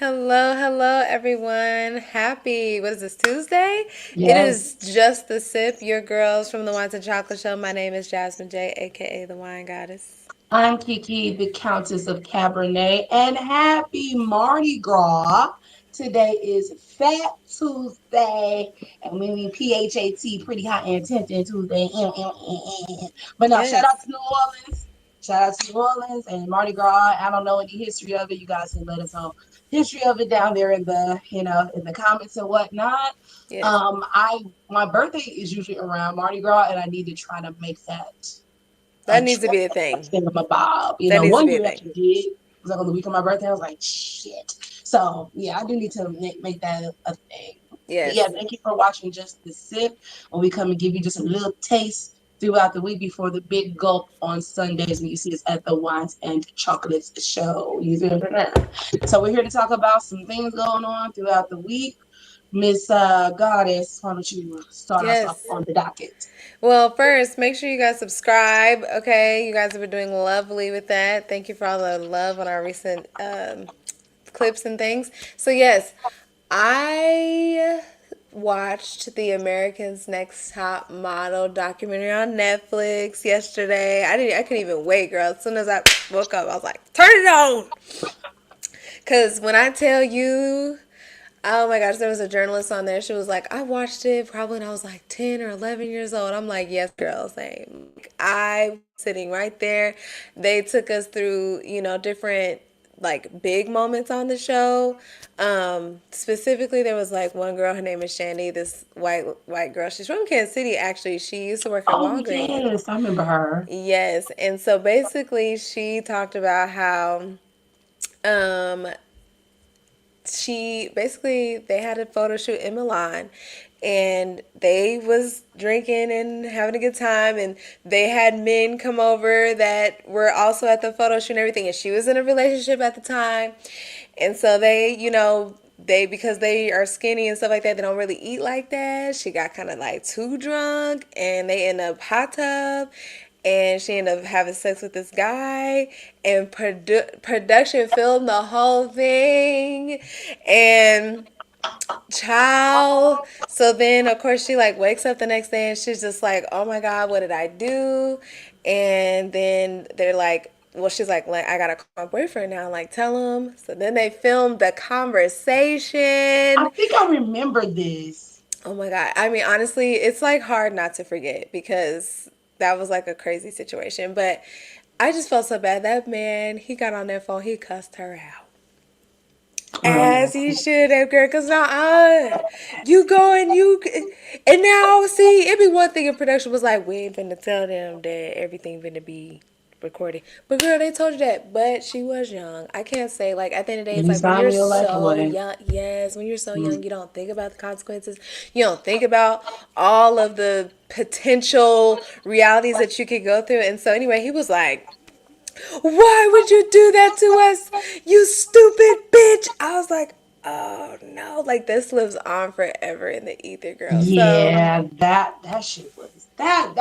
Hello, hello, everyone. What is this, Tuesday? It is Yes, just the sip, your girls from the Wines and Chocolate Show. My name is Jasmine J, aka the Wine Goddess. I'm Kiki, the Countess of Cabernet, and happy Mardi Gras. Today is Fat Tuesday, and we mean PHAT, pretty hot and tempting Tuesday. But now, shout out Yes, to New Orleans. Shout out to New Orleans and Mardi Gras. I don't know any history of it. You guys can let us know history of it down there in the comments and whatnot. yes. My birthday is usually around Mardi Gras, and I need to try to make that a That needs to be a thing. thingamabob. That needs to One be a year I thing. actually did. It was like on the week of my birthday. I was like, shit. So yeah, I do need to make that a thing. But yeah, Yes. thank you for watching Just the Sip. When we come and give you just a little taste throughout the week before the big gulp on Sundays when you see us at the Wines and Chocolates show. So we're here to talk about some things going on throughout the week. Miss Goddess, why don't you start us off Yes. on the docket? Well, first, make sure you guys subscribe, okay? You guys have been doing lovely with that. Thank you for all the love on our recent clips and things. So, yes, I watched the American's Next Top Model documentary on Netflix yesterday. I couldn't even wait, girl. As soon as I woke up, I was like, turn it on. Cause when I tell you, oh my gosh, there was a journalist on there. She was like, I watched it probably when I was like 10 or 11 years old. I'm like, yes, girl, same. I was sitting right there. They took us through, different like big moments on the show. Specifically, there was like one girl. Her name is Shandy. This white girl. She's from Kansas City. Actually, she used to work at Oh Walgreens. yes, I remember her. Yes, and so basically, she talked about how um, they had a photo shoot in Milan, and they was drinking and having a good time, and they had men come over that were also at the photo shoot and everything, and she was in a relationship at the time, and so they because they are skinny and stuff like that, they don't really eat like that. She got kind of like too drunk, and they end up hot tub, and she ended up having sex with this guy, and production filmed the whole thing, and child. So then, of course, she like wakes up the next day, and she's just like, oh my god, what did I do? And then they're like, well, she's like, I gotta call my boyfriend now, like, tell him. So then they filmed the I conversation. think I remember this. Oh my god. I mean, honestly, it's like hard not to forget because that was like a crazy situation. But I just felt so bad. That man, he got on that phone, he cussed her out. As Girl. he should have, girl. Cause now, you go and now see, it'd be one thing if production was like, we ain't finna tell them that everything finna be recorded. But girl, they told you that. But she was young. I can't say like at the end of the day, it's You like when sign you're your life so away. young. Yes, when you're so young, Mm. you don't think about the consequences. You don't think about all of the potential realities that you could go through. And so anyway, he was like, why would you do that to us, you stupid bitch? I was like, oh no, like this lives on forever in the ether, girl. So Yeah, that shit was that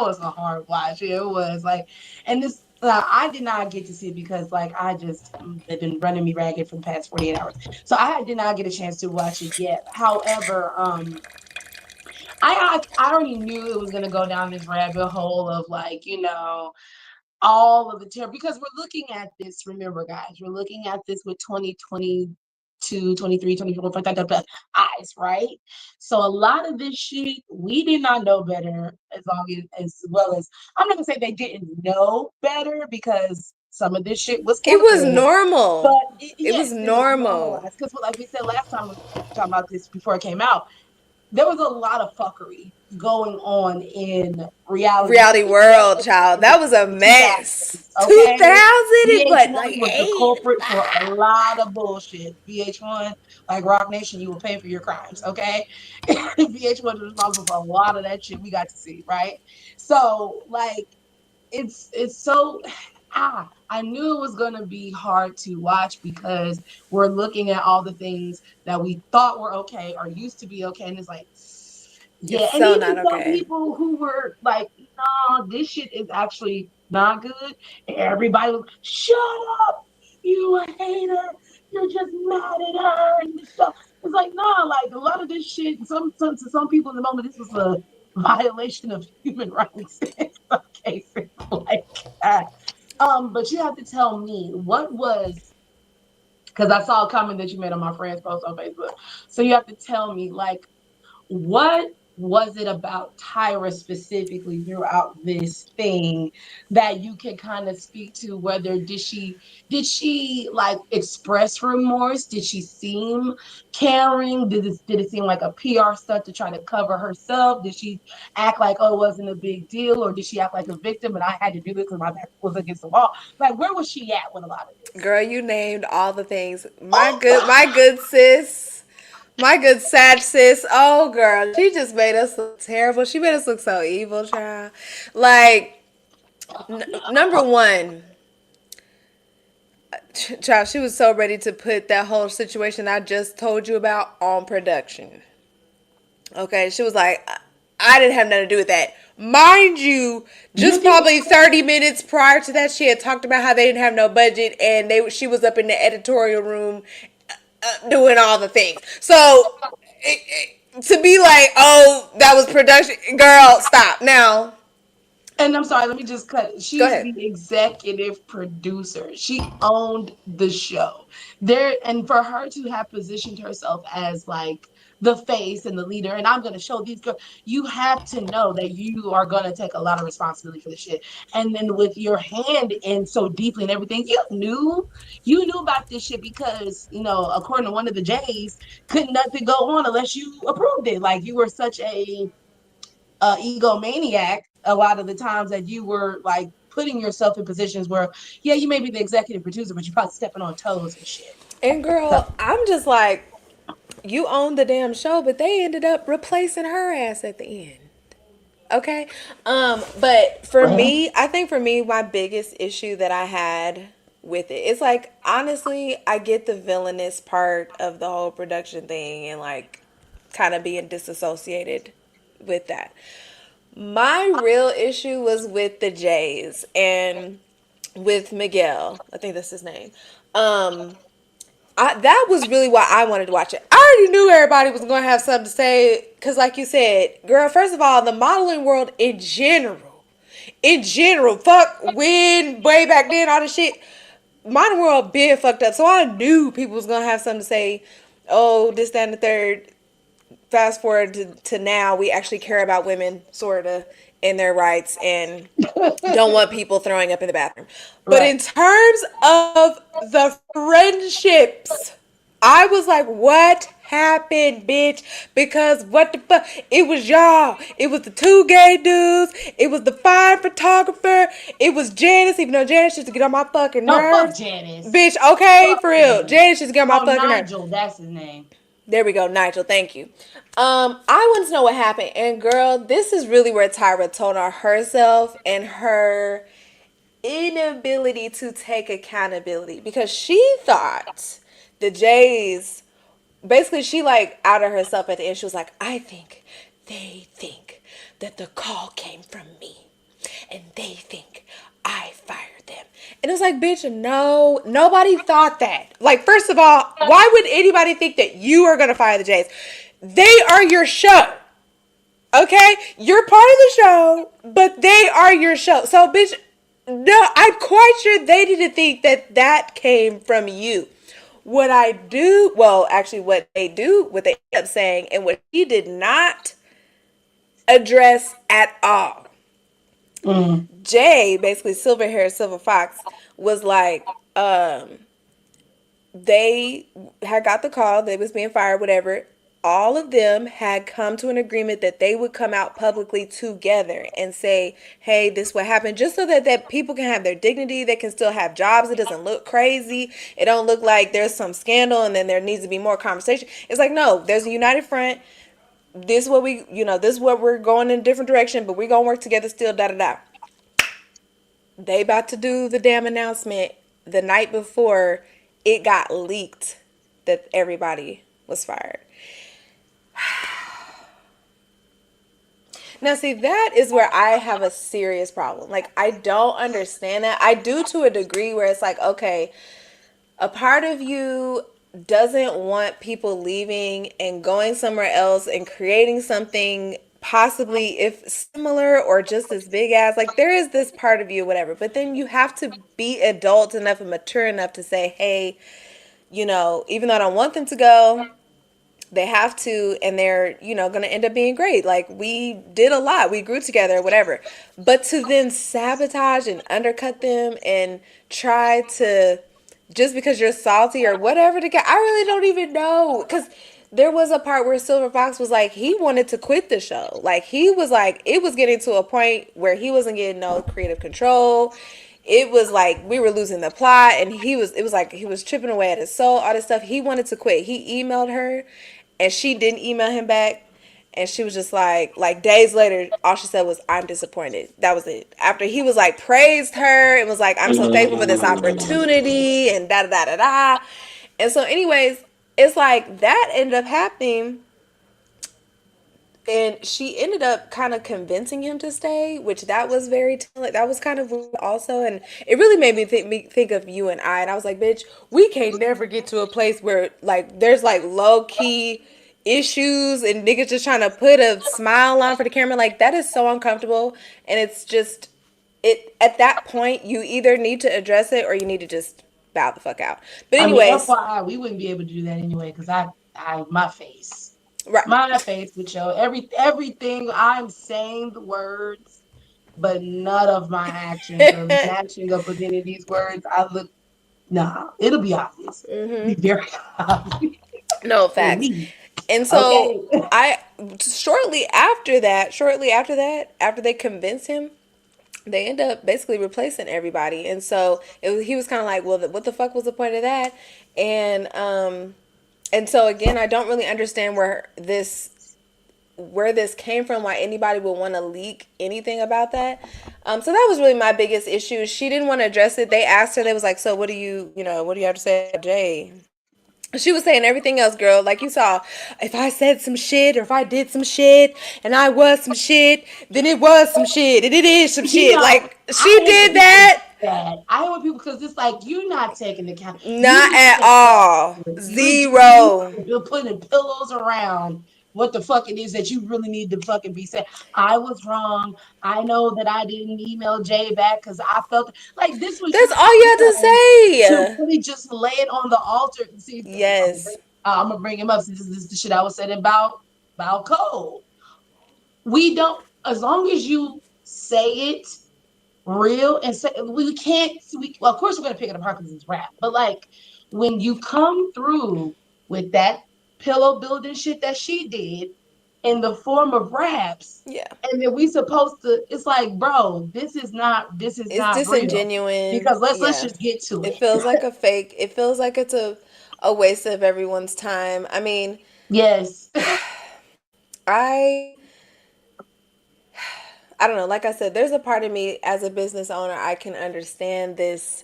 was a hard watch. It was like, and this I did not get to see it because like I just they've been running me ragged for the past 48 hours, so I did not get a chance to watch it yet. However, I already knew it was gonna go down this rabbit hole of like all of the terror because we're looking at this, remember guys, we're looking at this with 2022, 23, 24, eyes, right? So a lot of this shit we did not know better, as well as I'm not gonna say they didn't know better because some of this shit was it was calculated, but normal. It was yes, it was normal. normalized because like we said last time we were talking about this before it came out, there was a lot of fuckery going on in reality Reality TV, world, especially child. in the, That was a the mess. 2000s. Okay, 2000 and what, VH1 like was the eight? culprit for a lot of bullshit. VH1, like Rock Nation, you will pay for your crimes. Okay, VH1 was responsible for a lot of that shit we got to see, right? So like it's so I knew it was gonna be hard to watch because we're looking at all the things that we thought were okay or used to be okay, and it's like, It's yeah, and so even not some okay. people who were like, no, this shit is actually not good. And everybody was, shut up, you a hater. you're just mad at her and this stuff. It's like, nah, like a lot of this shit, some to some people in the moment, this was a violation of human rights in some cases like that. But you have to tell me what was, because I saw a comment that you made on my friend's post on Facebook. So you have to tell me, like, what was it about Tyra specifically throughout this thing that you can kind of speak to? Whether did she like express remorse? Did she seem caring? Did it seem like a PR stunt to try to cover herself? Did she act like, oh, it wasn't a big deal, or did she act like a victim and I had to do this because my back was against the wall? Like, where was she at with a lot of this? Girl, you named all the things. My Oh, good sis, my good sad sis. Oh, girl, she just made us look terrible. She made us look so evil, child. Like, number one, child, she was so ready to put that whole situation I just told you about on production. Okay, she was like, I didn't have nothing to do with that. Mind you, you just think? probably 30 minutes prior to that, she had talked about how they didn't have no budget and she was up in the editorial room doing all the things. So to be like, oh, that was production, girl, stop now. And I'm sorry, let me just cut. Go She's ahead. the executive producer. She owned the show. There, and for her to have positioned herself as like the face and the leader, and I'm gonna show these girls, you have to know that you are gonna take a lot of responsibility for the shit. And then with your hand in so deeply and everything, you knew about this shit because, according to one of the J's, couldn't nothing go on unless you approved it. Like you were such a egomaniac a lot of the times that you were like putting yourself in positions where, yeah, you may be the executive producer, but you're probably stepping on toes and shit. And So, girl, I'm just like, you own the damn show, but they ended up replacing her ass at the end. Okay. But for well, me, I think for me, my biggest issue that I had with it, it's like, honestly, I get the villainous part of the whole production thing and like kind of being disassociated with that. My real issue was with the Jays and with Miguel. I think that's his name. Um, that was really why I wanted to watch it. I already knew everybody was going to have something to say because, like you said, girl, first of all, the modeling world in general, fuck when, way back then, all the shit, modeling world been fucked up. So I knew people was going to have something to say. Oh, this, that, and the third. Fast forward to now, we actually care about women, sort of, and their rights and don't want people throwing up in the bathroom. But right. in terms of the friendships, I was like, what happened, bitch? Because what the fuck? It was y'all. It was the two gay dudes. It was the fine photographer. It was Janice, even though Janice used to get on my fucking No, fuck nerves. Janice. Bitch, okay, Fuck for real. Janice. Janice used to get on my Oh, fucking nerves. Nigel, that's his name. There we go, Nigel. Thank you. I want to know what happened. And girl, this is really where Tyra told on herself and her inability to take accountability because she thought the Jays basically she like outed herself at the end. She was like, I think they think that the call came from me and they think I fired them. And it was like, bitch, no, nobody thought that. Like, first of all, why would anybody think that you are gonna fire the Jays? They are your show. Okay? You're part of the show, but they are your show. So, bitch, no, I'm quite sure they didn't think that that came from you. What I do, well, actually, what they end up saying, and what he did not address at all. Mm. Jay, basically silver hair, silver fox, was like, they had got the call, they was being fired, whatever. All of them had come to an agreement that they would come out publicly together and say, hey, this what happened, just so that people can have their dignity, they can still have jobs. It doesn't look crazy. It don't look like there's some scandal and then there needs to be more conversation. It's like, no, there's a united front. This is what this is what we're going in a different direction, but we're gonna work together still, da da da. They about to do the damn announcement the night before it got leaked that everybody was fired. Now, see, that is where I have a serious problem. Like, I don't understand that. I do to a degree where it's like, okay, A part of you doesn't want people leaving and going somewhere else and creating something possibly if similar or just as big as, like, there is this part of you, whatever, but then you have to be adult enough and mature enough to say, hey, even though I don't want them to go, they have to, and they're going to end up being great. Like, we did a lot, we grew together, whatever. But to then sabotage and undercut them and try to, just because you're salty or whatever, to get, I really don't even know, because there was a part where Silver Fox was like, he wanted to quit the show. Like, he was like, it was getting to a point where he wasn't getting no creative control. It was like we were losing the plot, and it was like he was chipping away at his soul, all this stuff. He wanted to quit. He emailed her, and she didn't email him back. And she was just like days later, all she said was, I'm disappointed. That was it. After he was like, praised her and was like, I'm so thankful for this opportunity and da da da da da. And so, anyways, it's like that ended up happening, and she ended up kind of convincing him to stay, which that was very telling. That was kind of weird also, and it really made me think of you and I. And I was like, bitch, we can't never get to a place where like there's like low key issues and niggas just trying to put a smile on for the camera. Like, that is so uncomfortable, and it's just, it at that point you either need to address it or you need to just bow the fuck out. But I mean, anyways, FYI, we wouldn't be able to do that anyway because my face, right. my face would show everything. I'm saying the words, but none of my actions are matching up with any of these words. I look, nah, it'll be obvious. It'll be very obvious No to facts. me. And Okay. so I after they convinced him, they end up basically replacing everybody. And so he was kind of like, well, what the fuck was the point of that? And so again, I don't really understand where this came from, why anybody would want to leak anything about that. So that was really my biggest issue. She didn't want to address it. They asked her, they was like, so what do you have to say about Jay? She was saying everything else, girl. Like, you saw, if I said some shit or if I did some shit and I was some shit, then it was some shit and it is some You shit. know, Like, I she hate when did people do that. that. I hate when people because it's like you're not taking account. Not You at not all. you Zero. you're putting pillows around what the fuck it is that you really need to fucking be saying. I was wrong. I know that I didn't email Jay back because I felt like this was That's your all you had to time to say. really just lay it on the altar and see. Yes. I'm gonna bring him up since this is the shit I was saying about Cole. We don't, as long as you say it real and say we can't well, of course we're gonna pick it apart because it's rap, but like when you come through with that pillow building shit that she did in the form of raps, Yeah. and then we supposed to, it's like, bro, this is It's not real, disingenuine. because let's Yeah. just get to It it. feels like a fake. It feels like it's a waste of everyone's time. I mean, Yes. I I don't know. Like I said, there's a part of me as a business owner, I can understand this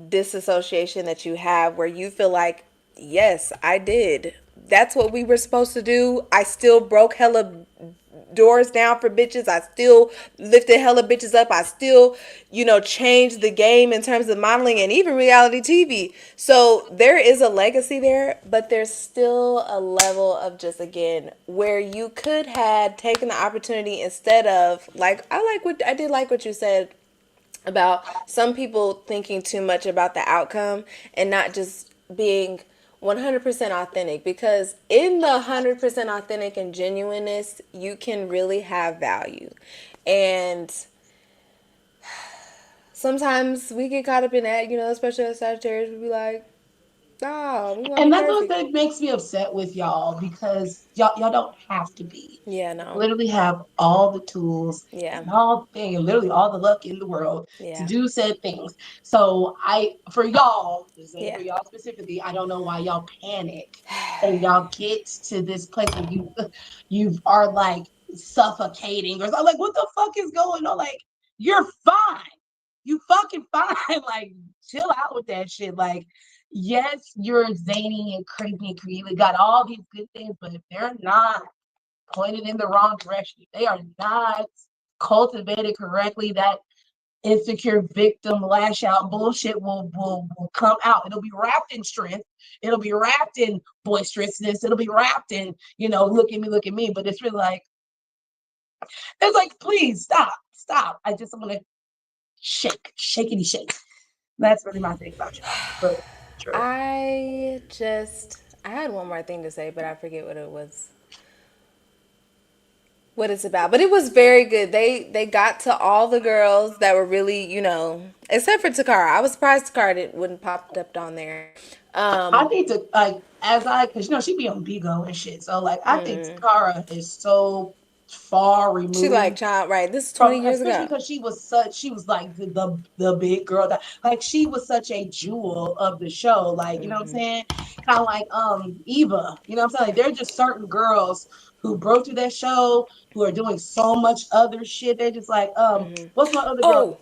disassociation that you have where you feel like, yes, I did. That's what we were supposed to do. I still broke hella doors down for bitches. I still lifted hella bitches up. I still, changed the game in terms of modeling and even reality TV. So there is a legacy there, but there's still a level of just, again, where you could have taken the opportunity instead of, like, I did like what you said about some people thinking too much about the outcome and not just being 100% authentic, because in the 100% authentic and genuineness you can really have value. And sometimes we get caught up in that, especially as Sagittarius, we be like, oh, we want to be And that's what perfect. that makes me upset with y'all, because y'all don't have to be. Yeah, You no. literally have all the tools Yeah. and all thing and literally all the luck in the world to Yeah. do said things. So for y'all, saying Yeah. for y'all specifically, I don't know why y'all panic and y'all get to this place where you are like suffocating or something. Like, what the fuck is going on? Like, you're fine. You fucking fine. Like, chill out with that shit. Like, yes, you're zany and crazy and creative, got all these good things, but if they're not pointed in the wrong direction, if they are not cultivated correctly, that insecure victim lash out bullshit will come out. It'll be wrapped in strength. It'll be wrapped in boisterousness. It'll be wrapped in, look at me, look at me. But it's really like, it's like, please stop, stop. I just want to shake, shakety shake. That's really my thing about y'all. But true. I had one more thing to say, but I forget what it's about. But it was very good. They got to all the girls that were really, except for Takara. I was surprised Takara wouldn't popped up on there. I Um, need to like because she be on Bigo and shit. So like I think Takara is so far she like removed child right. This is from, 20 years especially ago. because she was like the big girl that, like, she was such a jewel of the show, like, you know what I'm saying, kind of like Eva, you know what I'm saying, like, there are just certain girls who broke through that show who are doing so much other shit. They're just like what's my other girl, Oh,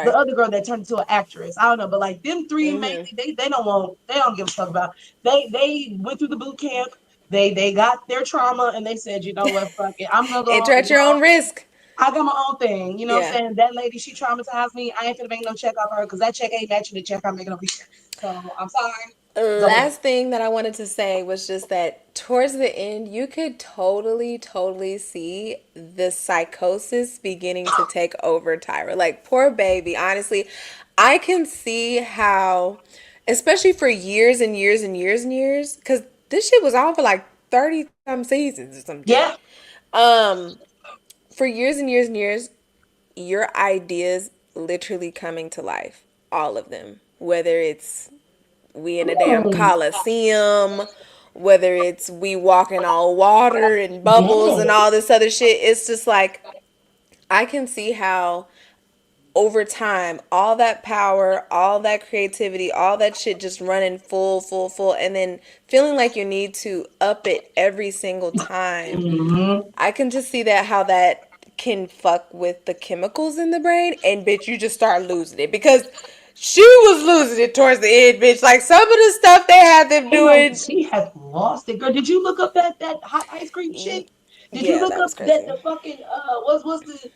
the sorry. other girl that turned into an actress, I don't know, but like them three mainly, they don't give a fuck about, they went through the boot camp, they got their trauma and they said, you know what, fuck it, I'm gonna go Enter on and at do your my own own thing. risk. I got my own thing. You know what I'm Yeah. saying? That lady, she traumatized me. I ain't finna make no check off her because that check ain't matching the check I'm making over here. So I'm sorry. It's over. Last thing that I wanted to say was just that towards the end, you could totally, totally see the psychosis beginning to take over Tyra. Like, poor baby, honestly, I can see how, especially for years and years and years and years, because this shit was on for like 30 some seasons or some shit. Yeah. Um, for years and years and years, your ideas literally coming to life. All of them. Whether it's we in a damn Mm, coliseum, whether it's we walking on water and bubbles and all yes. this other shit. It's just like I can see how over time all that power, all that creativity, all that shit just running full, full, full, and then feeling like you need to up it every single time. Mm-hmm. I can just see that how that can fuck with the chemicals in the brain, and bitch, you just start losing it because she was losing it towards the end, bitch. Like some of the stuff they had them And like doing. she has lost it, girl. Did you look up that hot ice cream shit? Did you Yeah, look that up was that crazy. the fucking what's the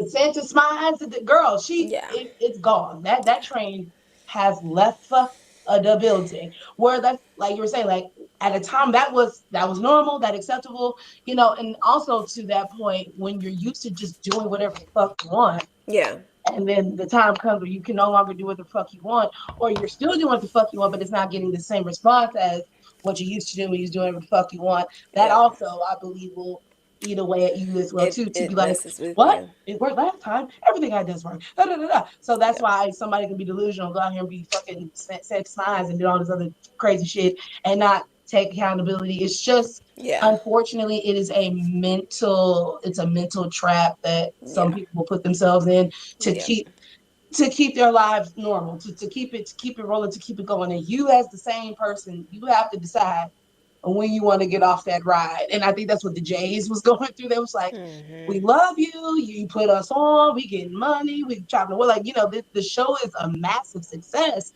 Santa Smiles? The girl, Yeah, it's gone. That train has left the building. Where that's like you were saying, like at a time that was normal, that acceptable, and also to that point when you're used to just doing whatever the fuck you want, yeah, and then the time comes where you can no longer do what the fuck you want, or you're still doing what the fuck you want, but it's not getting the same response as what you used to do when you was doing whatever the fuck you want. That yep. also, I believe, will eat away at you as well too. To be It like, messes with what? you. It worked last time. Everything I did work. Da, da, da, da. So that's Yep. why somebody can be delusional, go out here and be fucking set smiles and do all this other crazy shit and not take accountability. It's just, Yeah, unfortunately, it's a mental trap that some yeah, people will put themselves in to yep, keep their lives normal, to keep it rolling, to keep it going. And you, as the same person, you have to decide when you want to get off that ride. And I think that's what the Jays was going through. They was like, we love you, you put us on, we get money, we travel. We're like, the show is a massive success.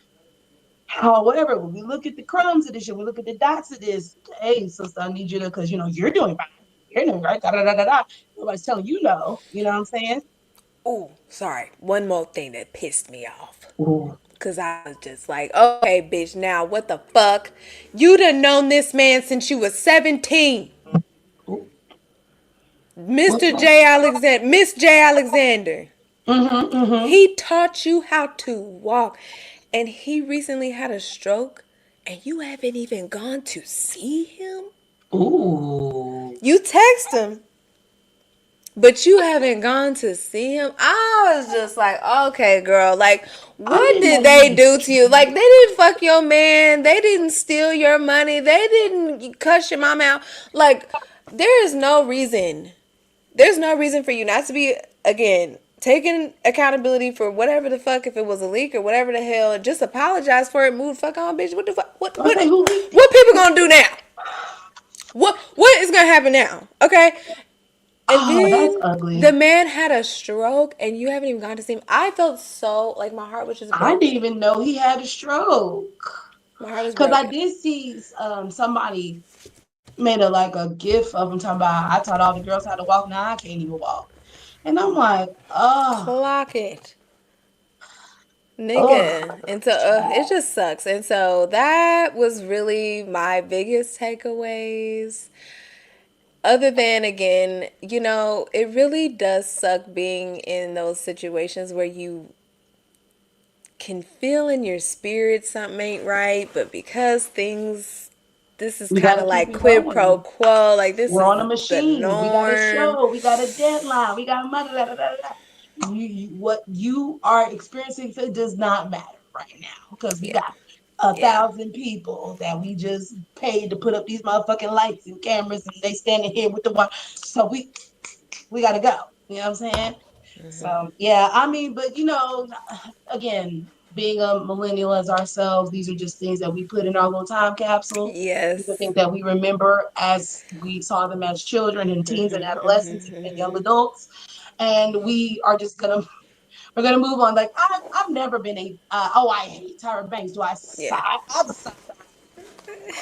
However, when we look at the crumbs of this shit, we look at the dots of this, hey, sister, I need you to, because you're doing fine. You're doing right. Da, da, da, da, da. Nobody's telling you no. You know what I'm saying? oh, sorry. One more thing that pissed me off. Ooh. Cause I was just like, okay, bitch, now what the fuck? You done known this man since you was 17. Ooh. What's Mr. that? J. Alexander, Miss J. Alexander. Mm-hmm, mm-hmm. He taught you how to walk. And he recently had a stroke. And you haven't even gone to see him? Ooh. You text him, but you haven't gone to see him. I was just like, okay, girl, like, I what didn't did know he they had a do to you? Like, they stroke. didn't fuck your man. They didn't steal your money. They didn't cuss your mom out. Like, there is no reason. There's no reason for you not to be, again, taking accountability for whatever the fuck, if it was a leak or whatever the hell. Just apologize for it. Move the fuck on, bitch. What the fuck? I say, who leaked it? What people gonna do now? What is gonna happen now? Okay, and Oh, that's then the ugly. man had a stroke and you haven't even gone to see him. I felt so like my heart was just I didn't broken. even know he had a stroke. My heart was Because I broken. did see somebody made a gif of him talking about, I taught all the girls how to walk. Now I can't even walk. And I'm like, oh, Clock it. Ugh. Nigga. And so it just sucks. And so that was really my biggest takeaways. Other than, again, it really does suck being in those situations where you can feel in your spirit something ain't right, but because this is We kind gotta of keep like it quid pro going. quo, like this We're on is a the machine. We got a norm. show. We got a deadline. We got da, da, da, da, da. What you are experiencing does not matter right now because we Yeah. got a Yeah. thousand people that we just paid to put up these motherfucking lights and cameras, and they standing here with the one. So we gotta go. You know what I'm saying? So yeah, I mean, but again, being a millennial as ourselves, these are just things that we put in our little time capsule. These are Yes. things that we remember as we saw them as children and teens and adolescents and young adults. And we're gonna move on. Like I've never been I hate Tyra Banks. Do I Yeah. sigh? I've sighed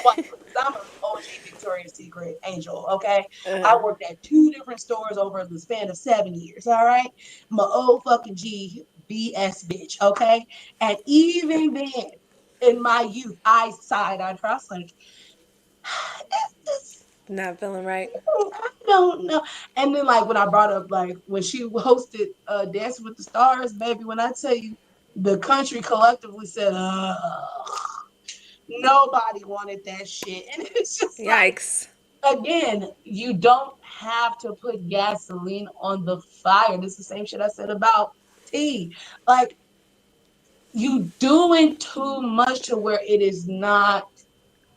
quite because I'm an OG Victoria's Secret angel. Okay, I worked at two different stores over the span of 7 years. All right, I'm an old fucking G BS bitch. Okay, and even then, in my youth, I sighed on her. I was like, this, Not feeling right. I don't know. And then like when I brought up like when she hosted Dancing with the Stars, baby, when I tell you the country collectively said, nobody wanted that shit. And it's just like Yikes. again, you don't have to put gasoline on the fire. This is the same shit I said about tea. Like you doing too much to where it is not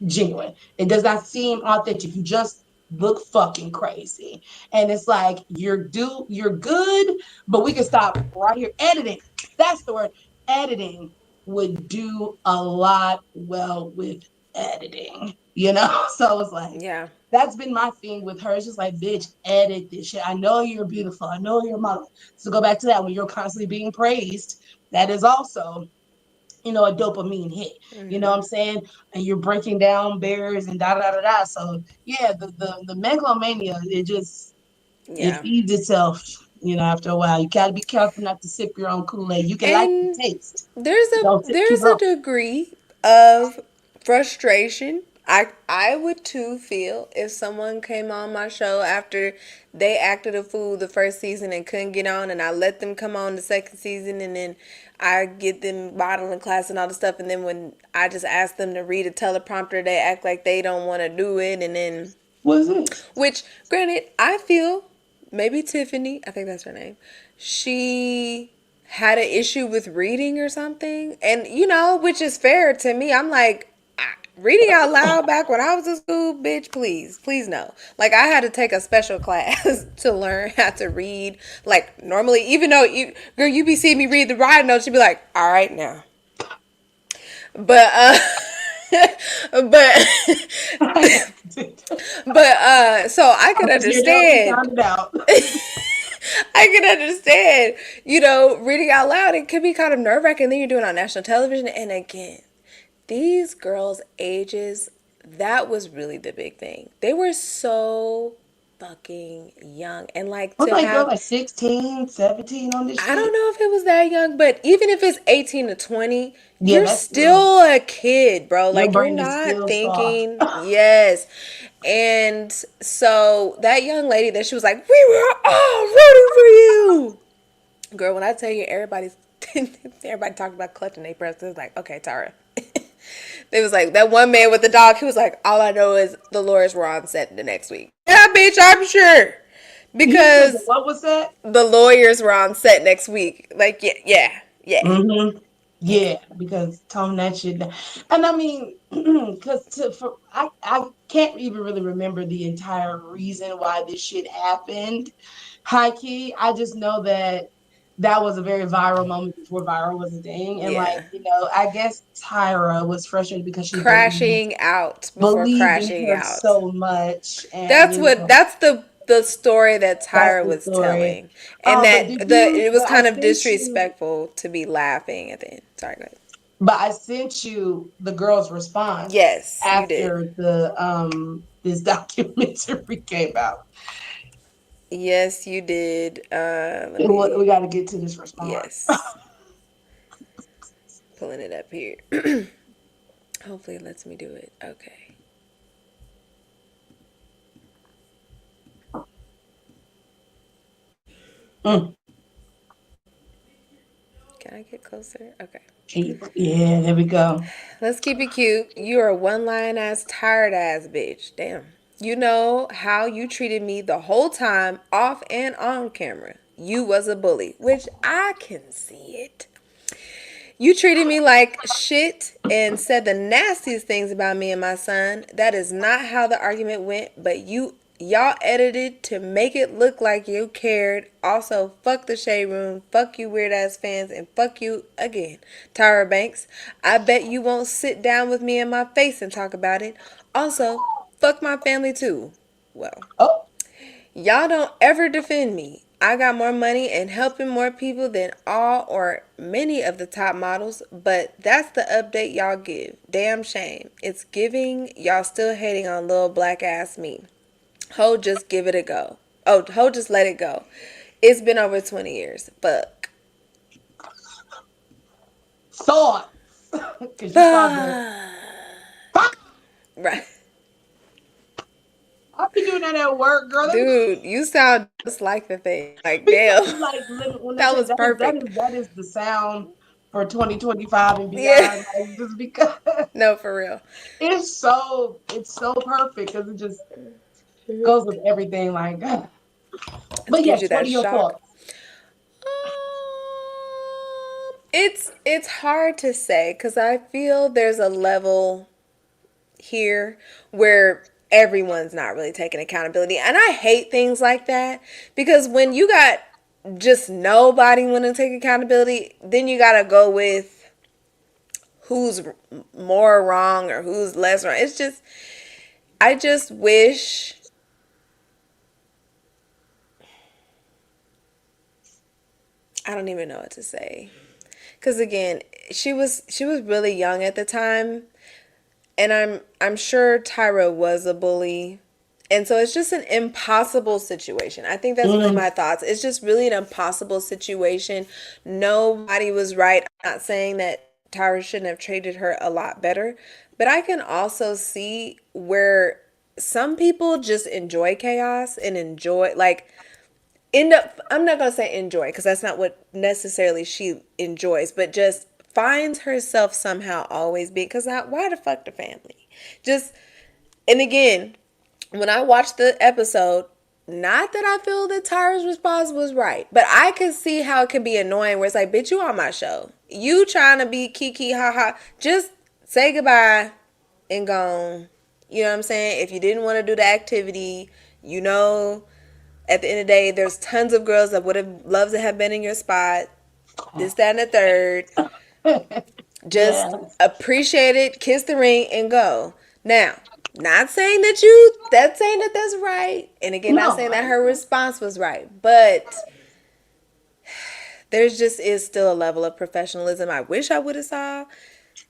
genuine. It does not seem authentic. You just look fucking crazy. And it's like you're good, but we can stop right here. Editing. That's the word. Editing would do a lot well with editing, you know? So it's like Yeah. that's been my thing with her. It's just like, bitch, edit this shit. I know you're beautiful. I know you're a model. So go back to that when you're constantly being praised. That is also a dopamine hit. You know what I'm saying? And you're breaking down barriers and da da da da. So yeah, the megalomania, it Yeah. feeds itself. After a while, you gotta be careful not to sip your own Kool-Aid. You can like the And taste, there's but a don't sip too there's a much. degree of frustration. I would too feel if someone came on my show after they acted a fool the first season and couldn't get on, and I let them come on the second season, and then I get them modeling class and all the stuff, and then when I just ask them to read a teleprompter, they act like they don't want to do it, and then What is this? which, granted, I feel maybe Tiffany, I think that's her name, she had an issue with reading or something. And, which is fair to me. I'm like, reading out loud back when I was in school, bitch, please, please no. Like, I had to take a special class to learn how to read. Like, normally, even though, girl, you be seeing me read the writing notes, you'd be like, all right now. But, but so I I'm could just here to help you understand. sound it out. I can understand, reading out loud. It can be kind of nerve wracking. Then you're doing it on national television. And again, these girls' ages, that was really the big thing. They were so fucking young. And like I was to like, girl, have, like 16, 17 on this I don't shit. know if it was that young, but even if it's 18 to 20, Yeah, you're that's still still a kid, bro. your Like, you're brain is not still soft. thinking, yes. And so that young lady that she was like, we were all rooting for you. Girl, when I tell you everybody talked about clutching their breasts, it was like, okay, Tara. It was like that one man with the dog. He was like, all I know is the lawyers were on set the next week. Yeah, bitch, I'm sure You said that, because what was that? the lawyers were on set next week. Like, yeah, yeah, yeah. Mm-hmm. Okay. Yeah, because tone that shit down. And I mean, because I can't even really remember the entire reason why this shit happened. High key, I just know that that was a very viral moment before viral was a thing, and like Yeah. I guess Tyra was frustrated because she Crashing out before believed in crashing her out. so much, and That's what that's the story that that's Tyra the was story. telling. And But that did the you? it was But I kind of sent you. disrespectful to be laughing at the end. Sorry, go ahead. But I sent you the girl's response Yes, you did. after the this documentary came out. Yes, you did. Let We me. got to get to this response. Yes. pulling it up here. Hopefully it lets me do it. Okay. Mm. Can I get closer? Okay. Yeah, there we go. Let's keep it cute. You're a one line ass, tired ass bitch. Damn. You know how you treated me the whole time, off and on camera. You was a bully, which I can see it. You treated me like shit and said the nastiest things about me and my son. That is not how the argument went, but y'all edited to make it look like you cared. Also, fuck the shade room, fuck you weird ass fans, and fuck you again. Tyra Banks, I bet you won't sit down with me in my face and talk about it. Also, fuck my family too. Well, Oh, y'all don't ever defend me. I got more money and helping more people than all or many of the top models, but that's the update y'all give. Damn shame. It's giving y'all still hating on little black ass me. Ho, just give it a go. Oh, ho, just let it go. It's been over 20 years. Fuck. thoughts. Because you saw the. Fuck. Fuck! Right. I be doing that at work, girl. They be, Dude, you sound just like the thing. Like, because damn. like when they That say was that is that perfect. is that is the sound for 2025 and Yeah. beyond. Like just because No, for real. it's so perfect because it just goes with everything. Like, It but gives yes, you what that are your shock. thoughts? It's hard to say because I feel there's a level here where everyone's not really taking accountability, and I hate things like that because when you got just nobody want to take accountability, then you gotta go with who's more wrong or who's less wrong. It's just I just wish I don't even know what to say because again she was really young at the time. And I'm sure Tyra was a bully. And so it's just an impossible situation. I think that's really Mm, my thoughts. It's just really an impossible situation. Nobody was right. I'm not saying that Tyra shouldn't have treated her a lot better, but I can also see where some people just enjoy chaos and enjoy like end up I'm not gonna say enjoy because that's not what necessarily she enjoys, but just finds herself somehow always being because why the fuck the family just and again when I watched the episode, not that I feel that Tyra's response was right, but I could see how it could be annoying where it's like, bitch, you on my show, you trying to be kiki haha, just say goodbye and gone. You know what I'm saying? If you didn't want to do the activity, you know, at the end of the day, there's tons of girls that would have loved to have been in your spot. This, that, and the third. Just yes. appreciate it, kiss the ring, and go. Now, not saying that you that's saying that that's right. And again, not No, saying that I, her response was right. But there's just is still a level of professionalism I wish I would have saw.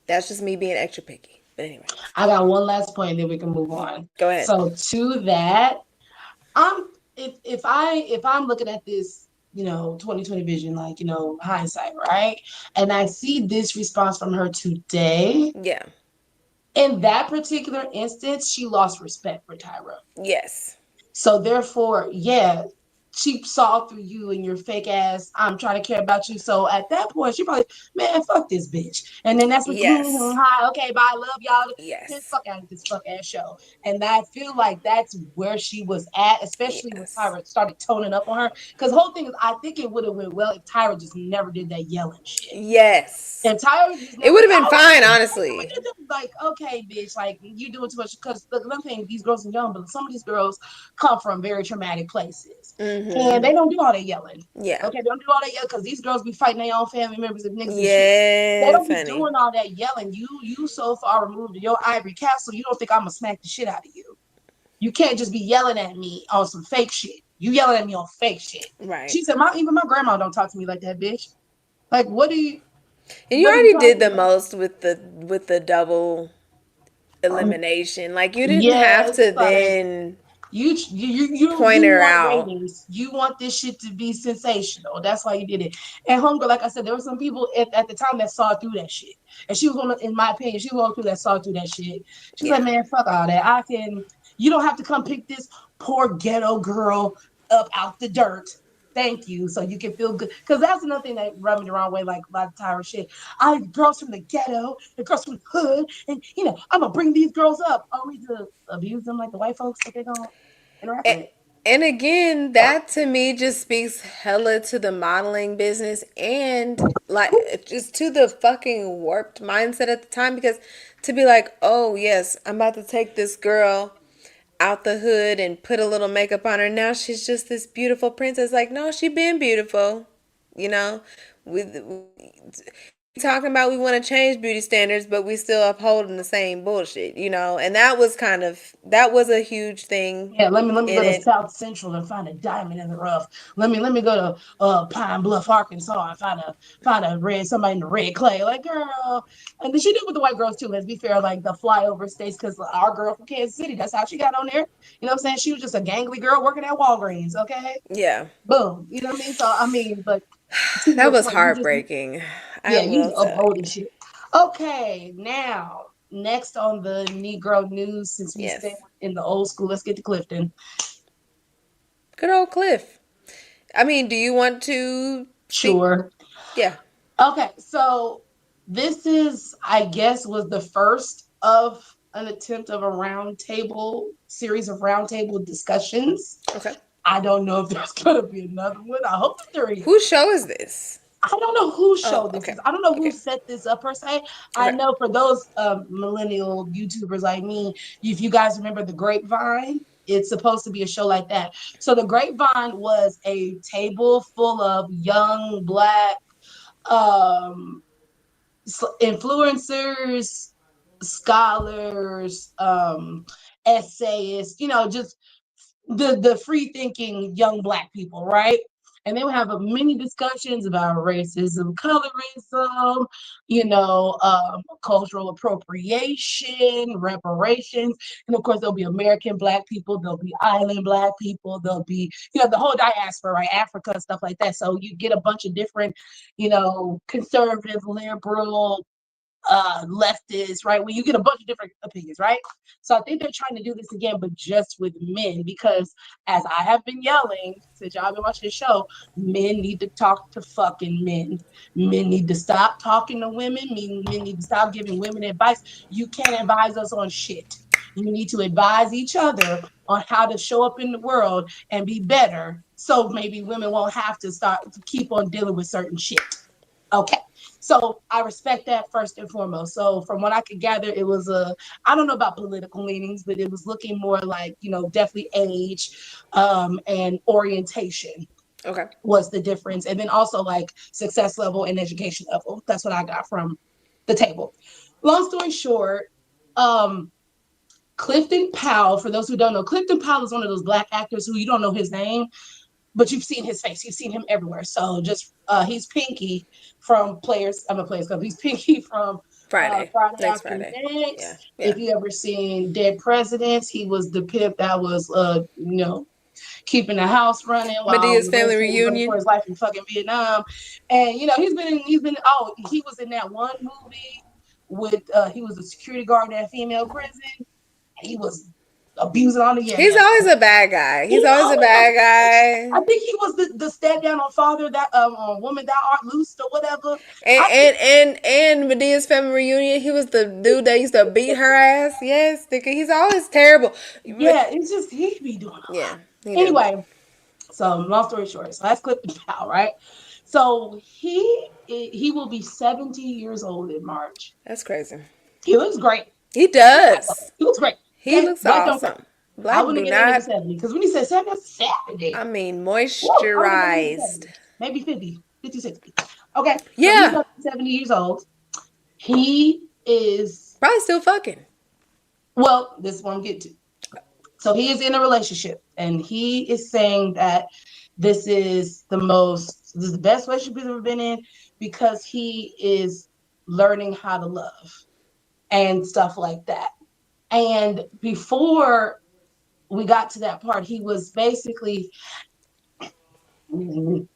That's just me being extra picky. But anyways, I got one last point, then we can move on. go ahead. So to that, I'm if I'm looking at this, 2020 vision, like, hindsight, right? And I see this response from her today. Yeah. In that particular instance, she lost respect for Tyra. Yes. So therefore, yeah, she saw through you and your fake ass. I'm trying to care about you. So at that point, she probably, man, fuck this bitch. And then that's what, Yes. hi, okay, bye, love y'all. Man, Yes. fuck out of this fuck ass show. And I feel like that's where she was at, especially when Yes. Tyra started toning up on her. Because the whole thing is, I think it would have went well if Tyra just never did that yelling shit. Yes. And Tyra just It never, would have been oh, fine, honestly. like, okay, bitch, like you doing too much. Because the one thing, these girls are young, but some of these girls come from very traumatic places, and they don't do all that yelling. Yeah. Okay, they don't do all that yelling because these girls be fighting their own family members and niggas and shit. They don't Yes, be honey. doing all that yelling. You so far removed in your ivory castle, you don't think I'm gonna smack the shit out of you. You can't just be yelling at me on some fake shit. You yelling at me on fake shit. Right. She said, even my grandma don't talk to me like that, bitch. Like, And you what are you already trying did to the do? most with the double elimination. Like you didn't Yeah, have it's to like then. You Point her want out. ratings. You want this shit to be sensational. That's why you did it. And homegirl, like I said, there were some people at the time that saw through that shit. And she was one of, in my opinion, she was one of the people that saw through that shit. She's like, Yeah. man, fuck all that. I can. You don't have to come pick this poor ghetto girl up out the dirt. Thank you. So you can feel good. Because that's another thing that rubbed me the wrong way, like a lot of Tyra shit. I girls from the ghetto, the girls from the hood, and I'm gonna bring these girls up only to abuse them like the white folks that they're gonna interact with. And again, that to me just speaks hella to the modeling business and like just to the fucking warped mindset at the time because to be like, oh yes, I'm about to take this girl out the hood and put a little makeup on her. Now she's just this beautiful princess. Like, no, she been beautiful. You know, we talking about we want to change beauty standards, but we still upholding the same bullshit. You know, and that was a huge thing Yeah, let me in go to it. South Central and find a diamond in the rough. Let me go to Pine Bluff, Arkansas, and find a red somebody in the red clay. Like girl, and then she did with the white girls too. Let's be fair, like the flyover states, because our girl from Kansas City, that's how she got on there. You know what I'm saying? She was just a gangly girl working at Walgreens. Okay, Yeah, boom. You know what I mean? So I mean, but to that your was point, heartbreaking. I yeah, you will just tell upholding you. shit. Okay, now next on the Negro news, since we stay Yes, in the old school, let's get to Clifton. good old Cliff. I mean, do you want to speak? Sure. Yeah. Okay, so this is, I guess, was the first of an attempt of a roundtable series of roundtable discussions. Okay. I don't know if there's gonna be another one. I hope that there is. Whose show is this? I don't know who Oh, showed this. okay. I don't know who Okay. set this up per se. I Okay. know for those millennial YouTubers like me, if you guys remember the Grapevine, it's supposed to be a show like that. So the Grapevine was a table full of young black um influencers, scholars, essayists, just the free thinking young black people, right? And they would have many discussions about racism, colorism, cultural appropriation, reparations, and of course there'll be American black people, there'll be island black people, there'll be the whole diaspora, right? Africa and stuff like that. So you get a bunch of different, conservative, liberal, leftists, right? When you get a bunch of different opinions, right? So I think they're trying to do this again, but just with men, because as I have been yelling since y'all been watching the show, men need to talk to fucking men. Men need to stop talking to women. Men need to stop giving women advice. You can't advise us on shit. You need to advise each other on how to show up in the world and be better. So maybe women won't have to start to keep on dealing with certain shit. Okay. So I respect that first and foremost. So from what I could gather, it was I don't know about political leanings, but it was looking more like, definitely age and orientation Okay. was the difference. And then also like success level and education level. That's what I got from the table. Long story short, um, Clifton Powell, for those who don't know, Clifton Powell is one of those black actors who you don't know his name, but you've seen his face. You've seen him everywhere. So just he's Pinky from Players. I'm a Players Club. He's Pinky from Friday. Friday Next After Friday. Yeah. Next. Yeah. If you ever seen Dead Presidents, he was the pimp that was keeping the house running while Medea's the rest family was running for reunion. his life in fucking Vietnam. And he's been he was in that one movie with he was a security guard in that female prison. He was abusing on the He's yeah. always a bad guy. He's He's always a always a bad bitch. I guy. think he was the stand down on father that woman that art loosed or whatever. And I think Medea's family reunion, he was the dude that used to beat her ass. Yes, he's always terrible. yeah, it's just he be doing a Yeah, lot. he do. Anyway, so long story short, so that's Clifton Powell, right? So he will be 70 years old in March. That's crazy. He looks great. He Okay, does. he looks great. He Okay, looks black don't crack. awesome. I Black wouldn't do have given that nigga not. 70 because when he said 70, that's I 70. mean, Whoa, I would have given him moisturized. 70, maybe 50, 50, 60. Okay, so he's Yeah, 70 years old. He is, probably still fucking. well, this is what I'm getting to. So he is in a relationship and he is saying that this is the best relationship he's ever been in because he is learning how to love and stuff like that. And before we got to that part, he was basically, because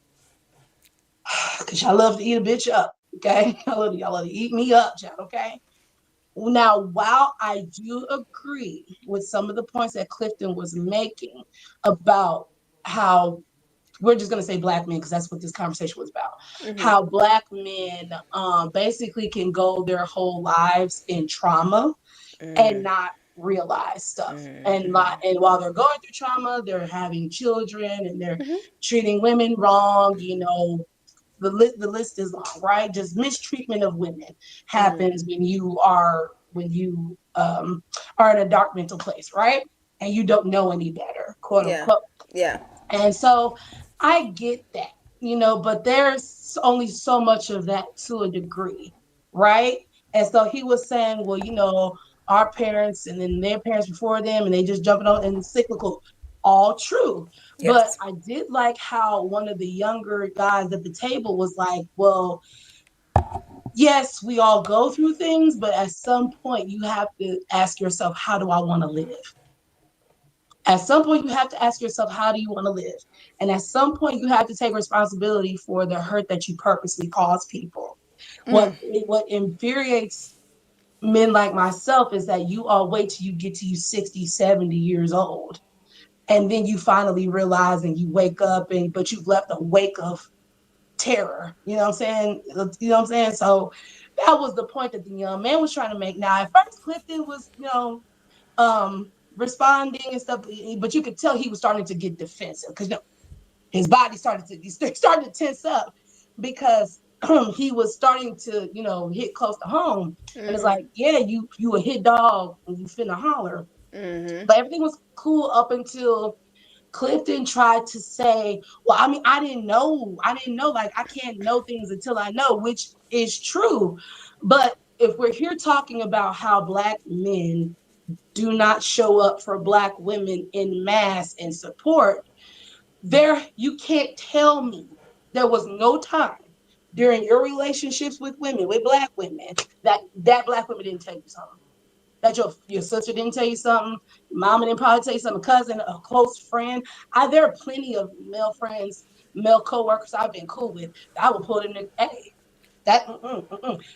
I love to eat a bitch up. Okay. Y'all love to eat me up, child. Okay. Now, while I do agree with some of the points that Clifton was making about how we're just going to say black men because that's what this conversation was about, how black men basically can go their whole lives in trauma and not realize stuff. And while they're going through trauma, they're having children and they're treating women wrong, the list is long, right? Just mistreatment of women happens when you are in a dark mental place, right? And you don't know any better, quote Yeah. unquote. Yeah. And so I get that, but there's only so much of that to a degree, right? And so he was saying, well, our parents and then their parents before them, and they just jumping on and cyclical. All true. But Yes. I did like how one of the younger guys at the table was like, well, yes, we all go through things, but at some point you have to ask yourself, how do I want to live? At some point, you have to ask yourself, how do you want to live? And at some point, you have to take responsibility for the hurt that you purposely cause people. What infuriates men like myself is that you all wait till you get to you 60, 70 years old. And then you finally realize and you wake up but you've left a wake of terror. You know what I'm saying? You know what I'm saying? So that was the point that the young man was trying to make. Now, at first, Clifton was, responding and stuff, but you could tell he was starting to get defensive because his body started to tense up because he was starting to hit close to home, and it's like, yeah, you a hit dog and you finna holler, but everything was cool up until Clifton tried to say, well, I mean, I didn't know, like I can't know things until I know, which is true, but if we're here talking about how black men do not show up for black women in mass and support, you can't tell me there was no time during your relationships with women, with black women, that black women didn't tell you something. That your sister didn't tell you something, mama didn't probably tell you something, a cousin, a close friend. There are plenty of male friends, male coworkers I've been cool with. I will pull in the hey, that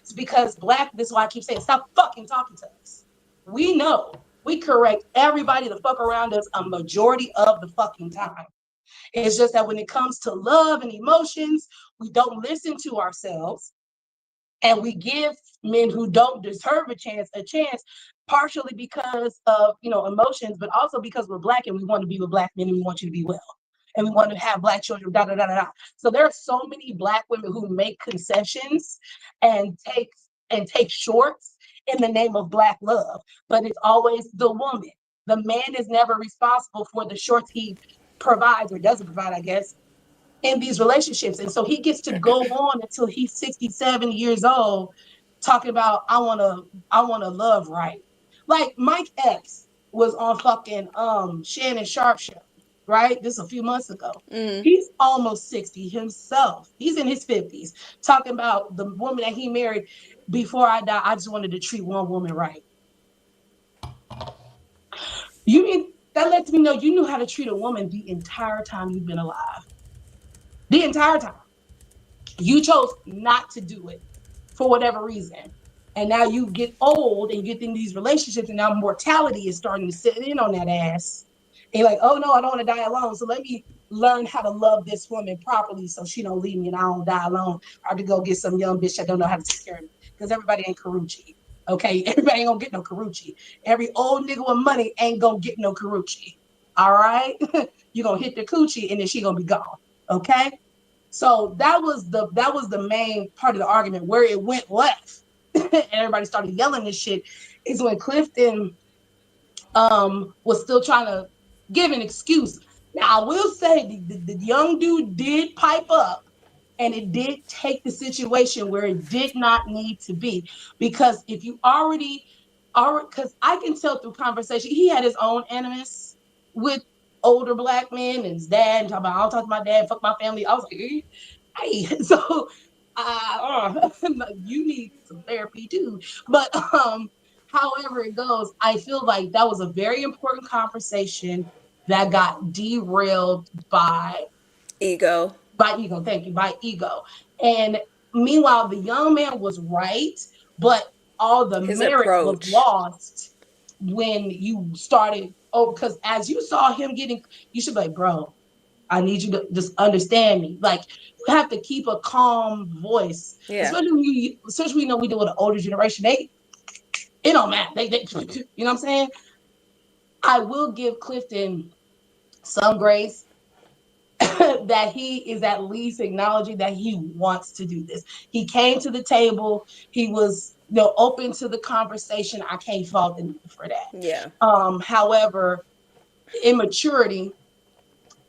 It's because black, this is why I keep saying stop fucking talking to us. We know we correct everybody the fuck around us a majority of the fucking time. It's just that when it comes to love and emotions, we don't listen to ourselves and we give men who don't deserve a chance, partially because of emotions, but also because we're black and we want to be with black men and we want you to be well and we want to have black children, da da da da. So there are so many black women who make concessions and take shorts in the name of black love, but it's always the woman. The man is never responsible for the shorts he provides or doesn't provide, I guess, in these relationships. And so he gets to go on until he's 67 years old talking about I wanna love right. Like Mike Epps was on fucking Shannon Sharp show, right? This a few months ago. He's almost 60 himself. He's in his 50s, talking about the woman that he married. Before I die, I just wanted to treat one woman right. You mean that lets me know you knew how to treat a woman the entire time you've been alive. The entire time. You chose not to do it for whatever reason. And now you get old and get in these relationships, and now mortality is starting to sit in on that ass. And you're like, oh no, I don't want to die alone. So let me learn how to love this woman properly so she don't leave me and I don't die alone. Or to go get some young bitch that don't know how to take care of me. Because everybody ain't Karuchi. Okay, everybody ain't gonna get no Karuchi. Every old nigga with money ain't gonna get no Karuchi. All right, you're gonna hit the coochie and then she gonna be gone. Okay, so that was the main part of the argument. Where it went left, and everybody started yelling this shit, is when Clifton was still trying to give an excuse. Now I will say the young dude did pipe up, and it did take the situation where it did not need to be. Because if you already are, because I can tell through conversation, he had his own animus with older black men and his dad, and talking about, I don't talk to my dad, fuck my family. I was like, hey, so you need some therapy too. But however it goes, I feel like that was a very important conversation that got derailed Ego. by ego. Thank you, by ego. And meanwhile, the young man was right, but all the His merit was approach. lost when you started. Oh, because as you saw him getting, you should be like, bro, I need you to just understand me. Like you have to keep a calm voice, Yeah. especially when you know we deal with an older generation. It don't matter. They you know what I'm saying? I will give Clifton some grace that he is at least acknowledging that he wants to do this. He came to the table. He was, open to the conversation. I can't fault the nigga for Yeah. that. However, immaturity,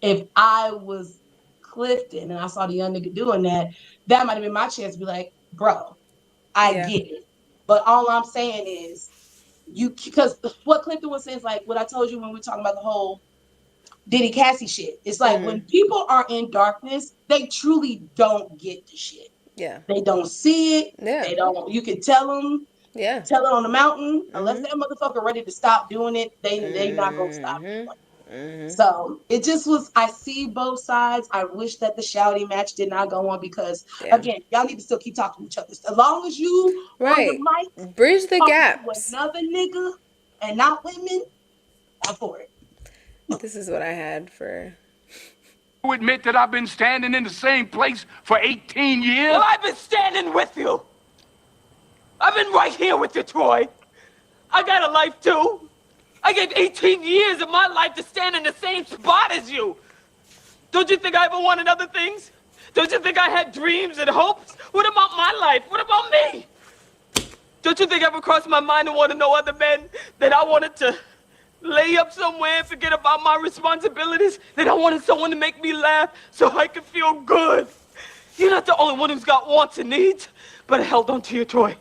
if I was Clifton and I saw the young nigga doing that, that might have been my chance to be like, bro, I Yeah. get it. But all I'm saying is because what Clifton was saying is like what I told you when we were talking about the whole Diddy Cassie shit. It's like Mm. when people are in darkness, they truly don't get the shit. Yeah. They don't see it. Yeah. They don't. You can tell them, Yeah. tell it on the mountain. Unless Mhm. that motherfucker ready to stop doing it, they not gonna stop Mhm. doing it. Mhm. So it just was. I see both sides. I wish that the shouting match did not go on because Yeah. again, y'all need to still keep talking to each other. As long as you on the Right. mic Bridge the talking to gaps. another nigga and not women, I'm for it. This is what I had for. Admit that I've been standing in the same place for 18 years? Well, I've been standing with you. I've been right here with you, Troy. I got a life too. I gave 18 years of my life to stand in the same spot as you. Don't you think I ever wanted other things? Don't you think I had dreams and hopes? What about my life? What about me? Don't you think it ever crossed my mind to want to know other men? That I wanted to lay up somewhere and forget about my responsibilities? That I wanted someone to make me laugh so I could feel good? You're not the only one who's got wants and needs, but I held on to you, Troy.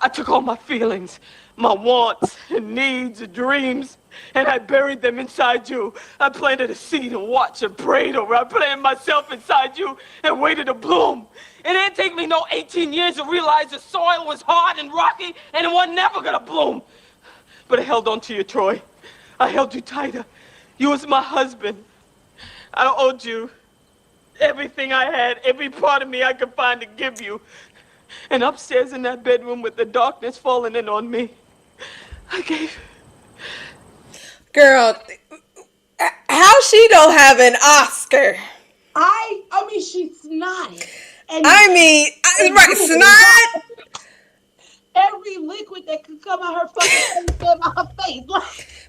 I took all my feelings, my wants and needs and dreams, and I buried them inside you. I planted a seed and watched and prayed over. I planted myself inside you and waited to bloom. It didn't take me no 18 years to realize the soil was hard and rocky and it was never gonna bloom. But I held on to you, Troy. I held you tighter. You was my husband. I owed you everything I had, every part of me I could find to give you. And upstairs in that bedroom with the darkness falling in on me, I gave. Girl, how she don't have an Oscar? I mean, she snotted I mean, and right, drooled. snot. Every liquid that could come out her fucking face came out her face.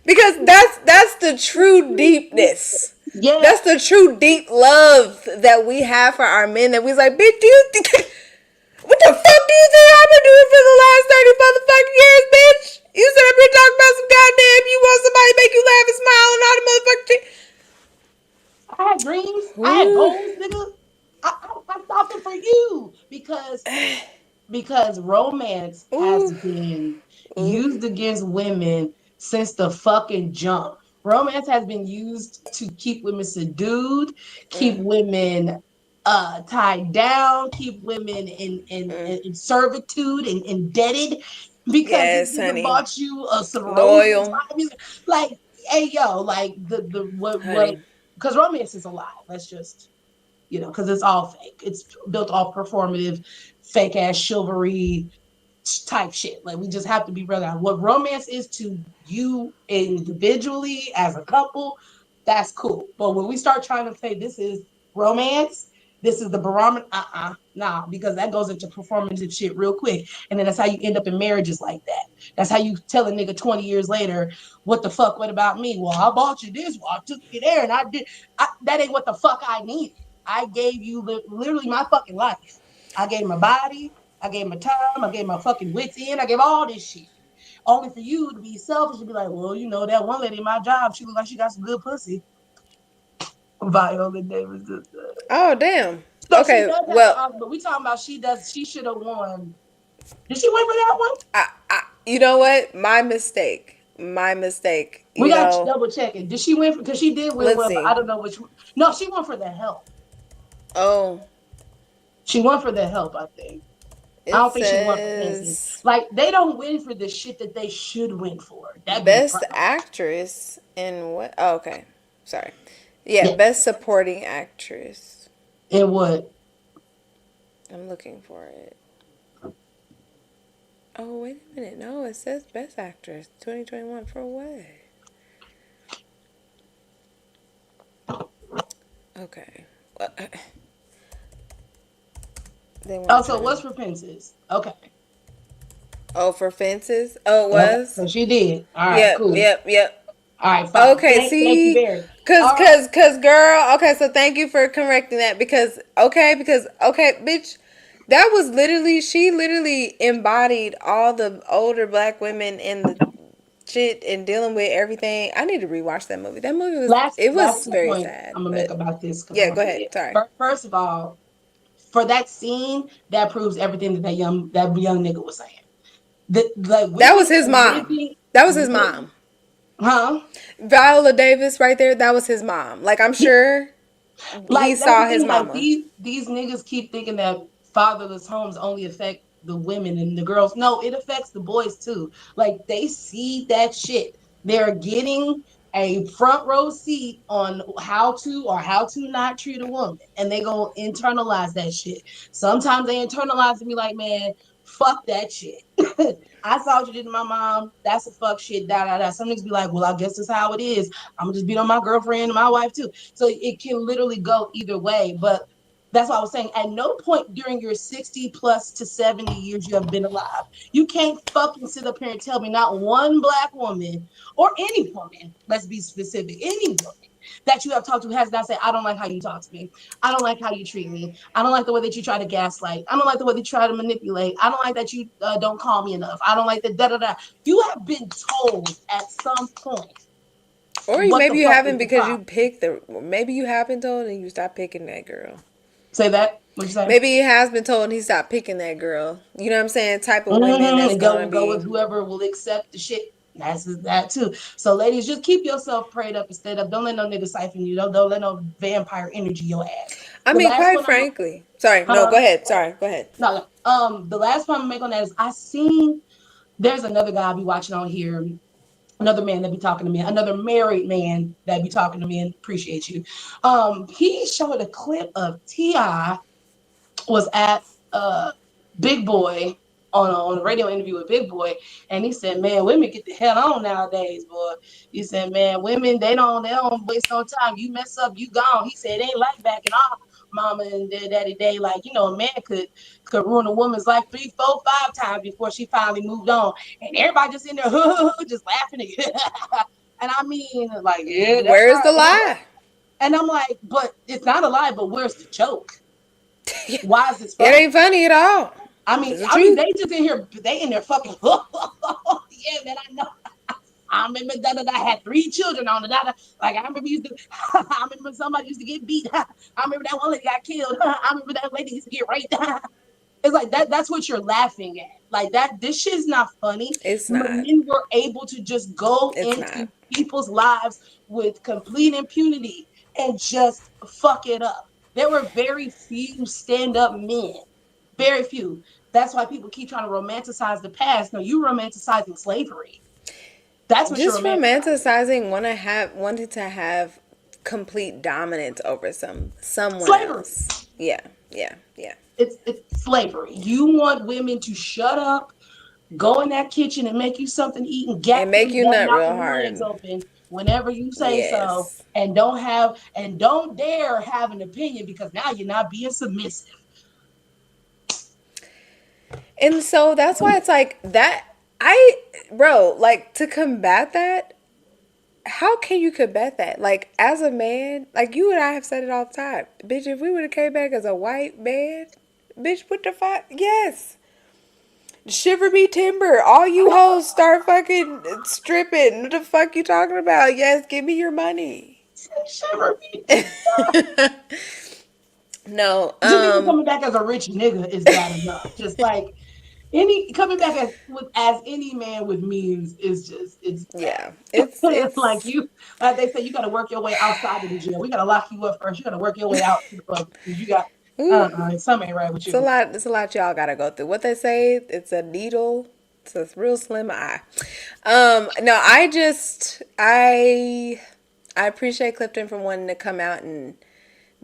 Because that's the true deepness. Yeah, That's the true deep love that we have for our men. That we was like, bitch, do you think? What the fuck do you think I've been doing for the last 30 motherfucking years, bitch? You sit up here talking about some goddamn you want somebody to make you laugh and smile and all the motherfucking shit. I had dreams. I had Ooh. goals, nigga. I stopped it for you because romance has Ooh. been Ooh. used against women since the fucking jump. Romance has been used to keep women subdued, keep women tied down, keep women in servitude and indebted because this Yes, nigga honey. bought you some roses. Loyal. Like, hey yo, like the what Honey. because romance is a lie. Let's just because it's all fake. It's built off performative, fake ass chivalry type shit. Like we just have to be real. What romance is to you individually as a couple, that's cool. But when we start trying to say this is romance, this is the barometer, nah, because that goes into performative shit real quick. And then that's how you end up in marriages like that. That's how you tell a nigga 20 years later, what the fuck, what about me? Well, I bought you this, well, I took you there, and that ain't what the fuck I needed. I gave you literally my fucking life. I gave my body, I gave my time, I gave my fucking wits in, I gave all this shit. Only for you to be selfish and be like, well, that one lady in my job, she look like she got some good pussy. Viola Davis. Oh, damn. No, she Okay, does have an well, Oscar, but we talking about she should have won. Did she win for that one? you know what? My mistake. My mistake. We You got to know, double check it. Did she win? Because she did win let's one, but I see. don't know which one. No, she won for the help. Oh, She won for the help, I think. I It don't think she won for Fences. says Like they don't win for the shit that they should win for. That'd be the best problem. actress in what? Oh, okay. Sorry. Yeah, Yeah. best supporting actress. And what? I'm looking for it. Oh, wait a minute. No, it says best actress 2021 for what? Okay. They want Oh, to try so to. what's for Fences? Okay. Oh, for fences? Oh, it Okay. was? So she did. All right, Yep, cool. yep, yep. All right, fine. Okay, Thank you, see, Barry. cause, All right. cause, cause, girl. Okay, so thank you for correcting that because, bitch, that was literally she literally embodied all the older black women in the shit and dealing with everything. I need to rewatch that movie. That movie was it Last was two very points sad, I'm gonna make but about this because I'm yeah, gonna go ahead. forget. Sorry. First of all, for that scene, that proves everything that young nigga was saying. The That women was his are mom. living, That was his mom. huh? Viola Davis, right there. That was his mom. Like I'm sure he Like that's the saw his thing. Like mama. these niggas keep thinking that fatherless homes only affect the women and the girls. No, it affects the boys too. Like they see that shit. They're getting a front row seat on how to not treat a woman, and they gonna internalize that shit. Sometimes they internalize and be like, man, fuck that shit. I saw what you did to my mom. That's a fuck shit. Da da da. Some niggas be like, well, I guess that's how it is. I'm gonna just beat on my girlfriend and my wife too. So it can literally go either way. But that's what I was saying. At no point during your 60 plus to 70 years you have been alive, you can't fucking sit up here and tell me not one black woman or any woman, let's be specific, any woman that you have talked to has not said, I don't like how you talk to me. I don't like how you treat me. I don't like the way that you try to gaslight. I don't like the way that you try to manipulate. I don't like that you don't call me enough. I don't like the da da da. You have been told at some point Or what the maybe you fuck is haven't the because problem. you picked the. Maybe you have been told and you stopped picking that girl. Say that. What you say? Maybe he has been told and he stopped picking that girl. You know what I'm saying? Type of women Mm-hmm. that's And gonna go be. with whoever will accept the shit. That's that too. So ladies, just keep yourself prayed up and stayed up. Don't let no nigga siphon you. Don't let no vampire energy your ass. I The mean, last quite one I'm frankly. Sorry. No, huh? go ahead. Sorry. Go ahead. No, the last one I'm gonna make on that is I seen there's another guy I be watching on here, another man that be talking to me, another married man that be talking to me and appreciate you. He showed a clip of T.I. was at Big Boy on a radio interview with Big Boy, and he said, "Man, women get the hell on nowadays, boy." He said, "Man, women they don't waste no time. You mess up, you gone." He said, "It ain't like back in our mama and daddy day. Like a man could ruin a woman's life 3, 4, 5 times before she finally moved on, and everybody just in there just laughing at you." And I mean, like, yeah, that's Where's the right. lie? And I'm like, but it's not a lie. But where's the joke? Why is this It funny? ain't funny at all. I mean, It's the I mean, truth. they just in here, they in there fucking. Yeah, man, I know. I remember that I had 3 children on it. Like I remember I remember somebody used to get beat. I remember that one lady got killed. I remember that lady used to get raped. It's like that. That's what you're laughing at. Like that. This shit's not funny. It's not. Men were able to just go It's into not. people's lives with complete impunity and just fuck it up. There were very few stand-up men. Very few. That's why people keep trying to romanticize the past. No, you romanticizing slavery. That's what you're Just romanticizing. romanticizing wanting to have complete dominance over someone Slavery. else. Yeah, yeah, yeah. It's slavery. You want women to shut up, go in that kitchen and make you something to eat and And gap make you nut knock real them legs hard. open whenever you say so, Yes. and don't dare have an opinion because now you're not being submissive. And so that's why it's like that I bro, like to combat that, how can you combat that? Like as a man, like you and I have said it all the time. Bitch, if we would have came back as a white man, bitch, what the fuck? Yes. Shiver me timber. All you hoes start fucking stripping. What the fuck you talking about? Yes, give me your money. No, Just even coming back as a rich nigga is bad enough. Just like any coming back as any man with means is just it's yeah. bad. It's Like it's you, like they say, you got to work your way outside of the jail. We got to lock you up first. You got to work your way out to the public because you got Ooh, Something ain't right with it's a you. lot. It's a lot y'all gotta go through. What they say, it's a needle. It's a real slim eye. No, I appreciate Clifton for wanting to come out and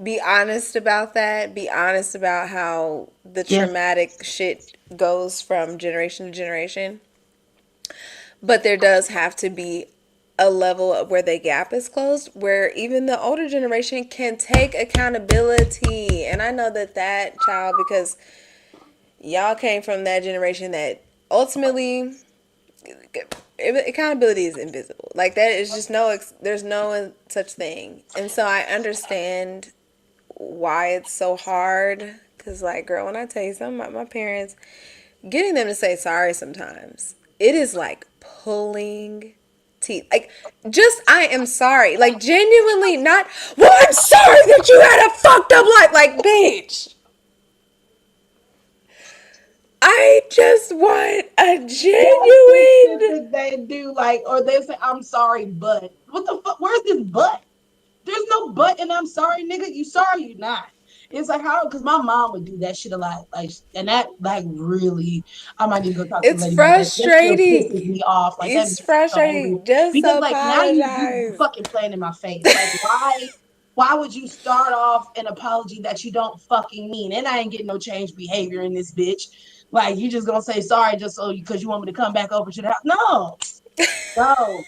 be honest about that. Be honest about how the Yes. traumatic shit goes from generation to generation. But there does have to be a level of where the gap is closed, where even the older generation can take accountability. And I know that child, because y'all came from that generation that ultimately accountability is invisible. Like that is just there's no such thing. And so I understand why it's so hard. Cause like, girl, when I tell you something about my parents, getting them to say sorry sometimes, it is like pulling teeth. Like, just I am sorry. Like, genuinely, not. Well, I'm sorry that you had a fucked up life. Like, bitch. I just want a That's the shit genuine. that they do, like, or they say, I'm sorry, but what the fuck? Where's this but? There's no but, and I'm sorry, nigga. You sorry, you not. It's like how, because my mom would do that shit a lot, like, and that like really, I might need to go talk to the It's lady about that. That still pisses frustrating. me off. Like that It's makes me so angry frustrating. Just because like now you apologize. fucking playing in my face. Like why would you start off an apology that you don't fucking mean? And I ain't getting no change behavior in this bitch. Like you just gonna say sorry just so because you want me to come back over to the house? No, no.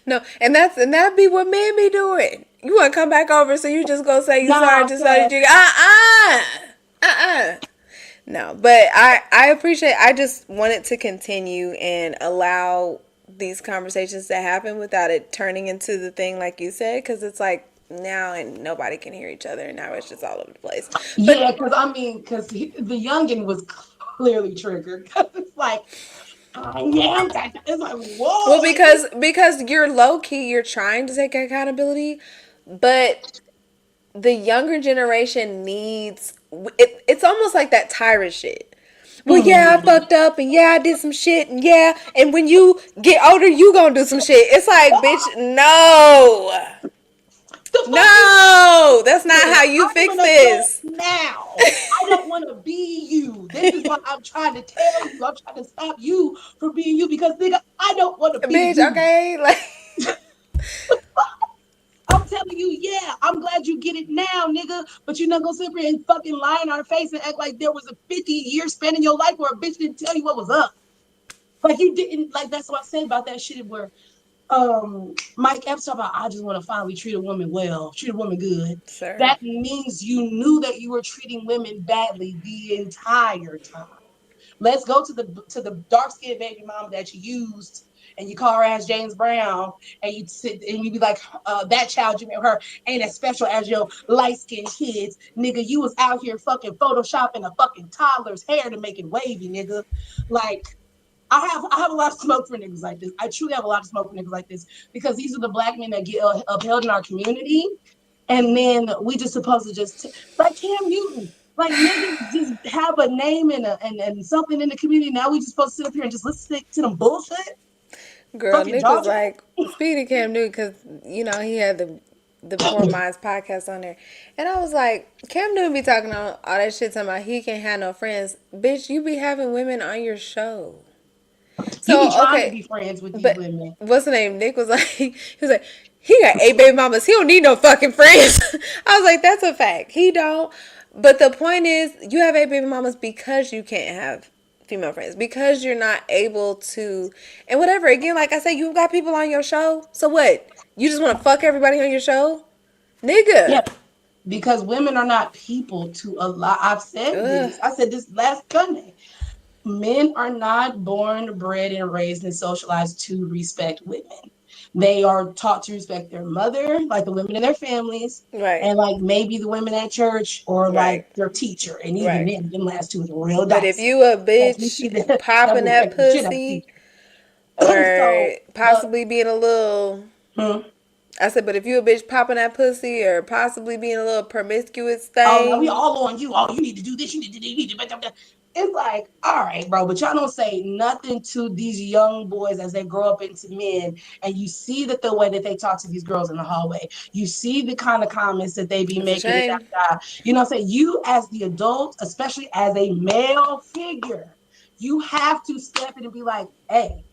No, and that be what men be doing. You want to come back over, so you just go say you sorry Nah, just so that cuz you No, but I appreciate. I just wanted to continue and allow these conversations to happen without it turning into the thing like you said, because it's like now and nobody can hear each other, and now it's just all over the place. yeah, But because I mean, because the youngin was clearly triggered. Because it's like, I am. It's like, well, whoa, like this. because you're low key, you're trying to take accountability, but the younger generation needs it. It's almost like that tyrant shit. Well, yeah, I Hmm. fucked up, and yeah, I did some shit, and yeah, and when you get older, you gonna do some shit. It's like, bitch, no, The fuck you no, that's not mean? how you I'm fix an adult this, now. I don't want to be you. This is what I'm trying to tell you. I'm trying to stop you from being you because nigga, I don't want to be bitch. you. Okay, like, I'm telling you, yeah, I'm glad you get it now, nigga. But you're not gonna sit here and fucking lie in our face and act like there was a 50-year span in your life where a bitch didn't tell you what was up. Like you didn't, like that's what I said about that shit where Mike Epps talking about I just want to finally treat a woman well, treat a woman good. sir, That means you knew that you were treating women badly the entire time. Let's go to the dark skinned baby mama that you used and you call her ass James Brown and you sit and you be like, that child you met her ain't as special as your light skinned kids, nigga. You was out here fucking photoshopping a fucking toddler's hair to make it wavy, nigga. Like I have a lot of smoke for niggas like this. I truly have a lot of smoke for niggas like this because these are the black men that get upheld in our community, and then we just supposed to just like Cam Newton, like niggas just have a name and something in the community. Now we just supposed to sit up here and just listen to them bullshit. girl, Fucking Nick was Georgia. like, speaking of Cam Newton, because he had the Poor Minds podcast on there, and I was like, Cam Newton be talking all that shit, talking about he can't have no friends, bitch. You be having women on your show. You be So trying to okay, be friends with these but women. what's the name? Nick was like, he was like, he got 8 baby mamas. He don't need no fucking friends. I was like, that's a fact. He don't. But the point is, you have 8 baby mamas because you can't have female friends, because you're not able to, and whatever. Again, like I said, you got people on your show. So what? You just want to fuck everybody on your show, Yeah, nigga? because women are not people to a lot. I've said Ugh, this. I said this last Sunday. Men are not born, bred, and raised and socialized to respect women. They are taught to respect their mother, like the women in their families, right, and like maybe the women at church or like right, their teacher. And even right. then, them last two is real But if dicey you a because we bitch see that that popping that respect the shit out of pussy, teachers. or So, possibly being a little, hmm. I said, but if you a bitch popping that pussy or possibly being a little promiscuous Oh, now we thing, all on you. Oh, you need to do this. You need to do. You need to. It's like, all right, bro, but y'all don't say nothing to these young boys as they grow up into men. And you see that the way that they talk to these girls in the hallway, you see the kind of comments that they be It's a making. And shame. you know what I'm saying? You, as the adult, especially as a male figure, you have to step in and be like, hey,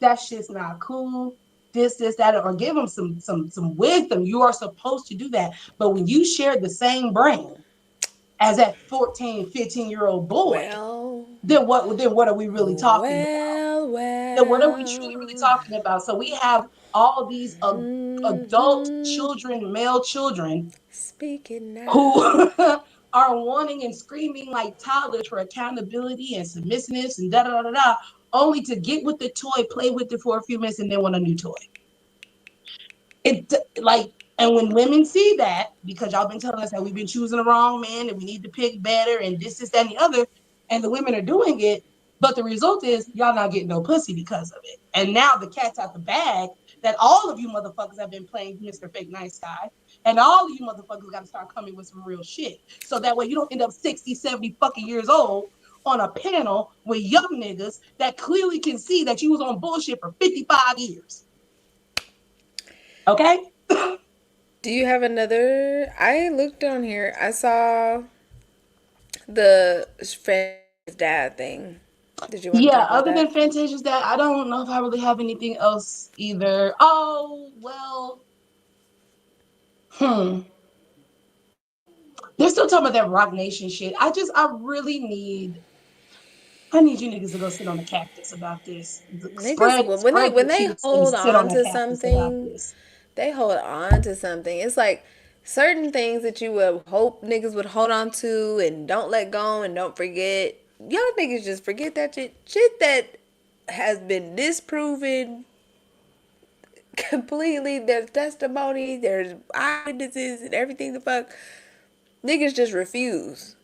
that shit's not cool. This, that, or give them some wisdom. You are supposed to do that. But when you share the same brain as that 14, 15-year-old boy, Well, then what are we really talking about? well, Then what are we truly really well. talking about? So we have all these adult Hmm. children, male children, Speaking who now. are wanting and screaming like toddlers for accountability and submissiveness and da da da da, only to get with the toy, play with it for a few minutes, and then want a new toy. It like, and when women see that, because y'all been telling us that we've been choosing the wrong man and we need to pick better and this, that, and the other, and the women are doing it, but the result is y'all not getting no pussy because of it. And now the cat's out the bag that all of you motherfuckers have been playing Mr. Fake Nice Guy, and all of you motherfuckers got to start coming with some real shit. So that way you don't end up 60, 70 fucking years old on a panel with young niggas that clearly can see that you was on bullshit for 55 years. Okay? Do you have another? I looked on here. I saw the Fantasia's dad thing. Did you want to Yeah, talk about other than that? Fantasia's that, I don't know if I really have anything else either. Oh, well, hmm. They're still talking about that Rock Nation shit. I really I need you niggas to go sit on a cactus about this. Niggas, when they Spread when your they cheeks and hold sit on on that to cactus about something, this. they hold on to something. It's like certain things that you would hope niggas would hold on to and don't let go and don't forget. Y'all niggas just forget that shit. Shit that has been disproven completely. There's testimony, there's eyewitnesses, and everything the fuck. Niggas just refuse.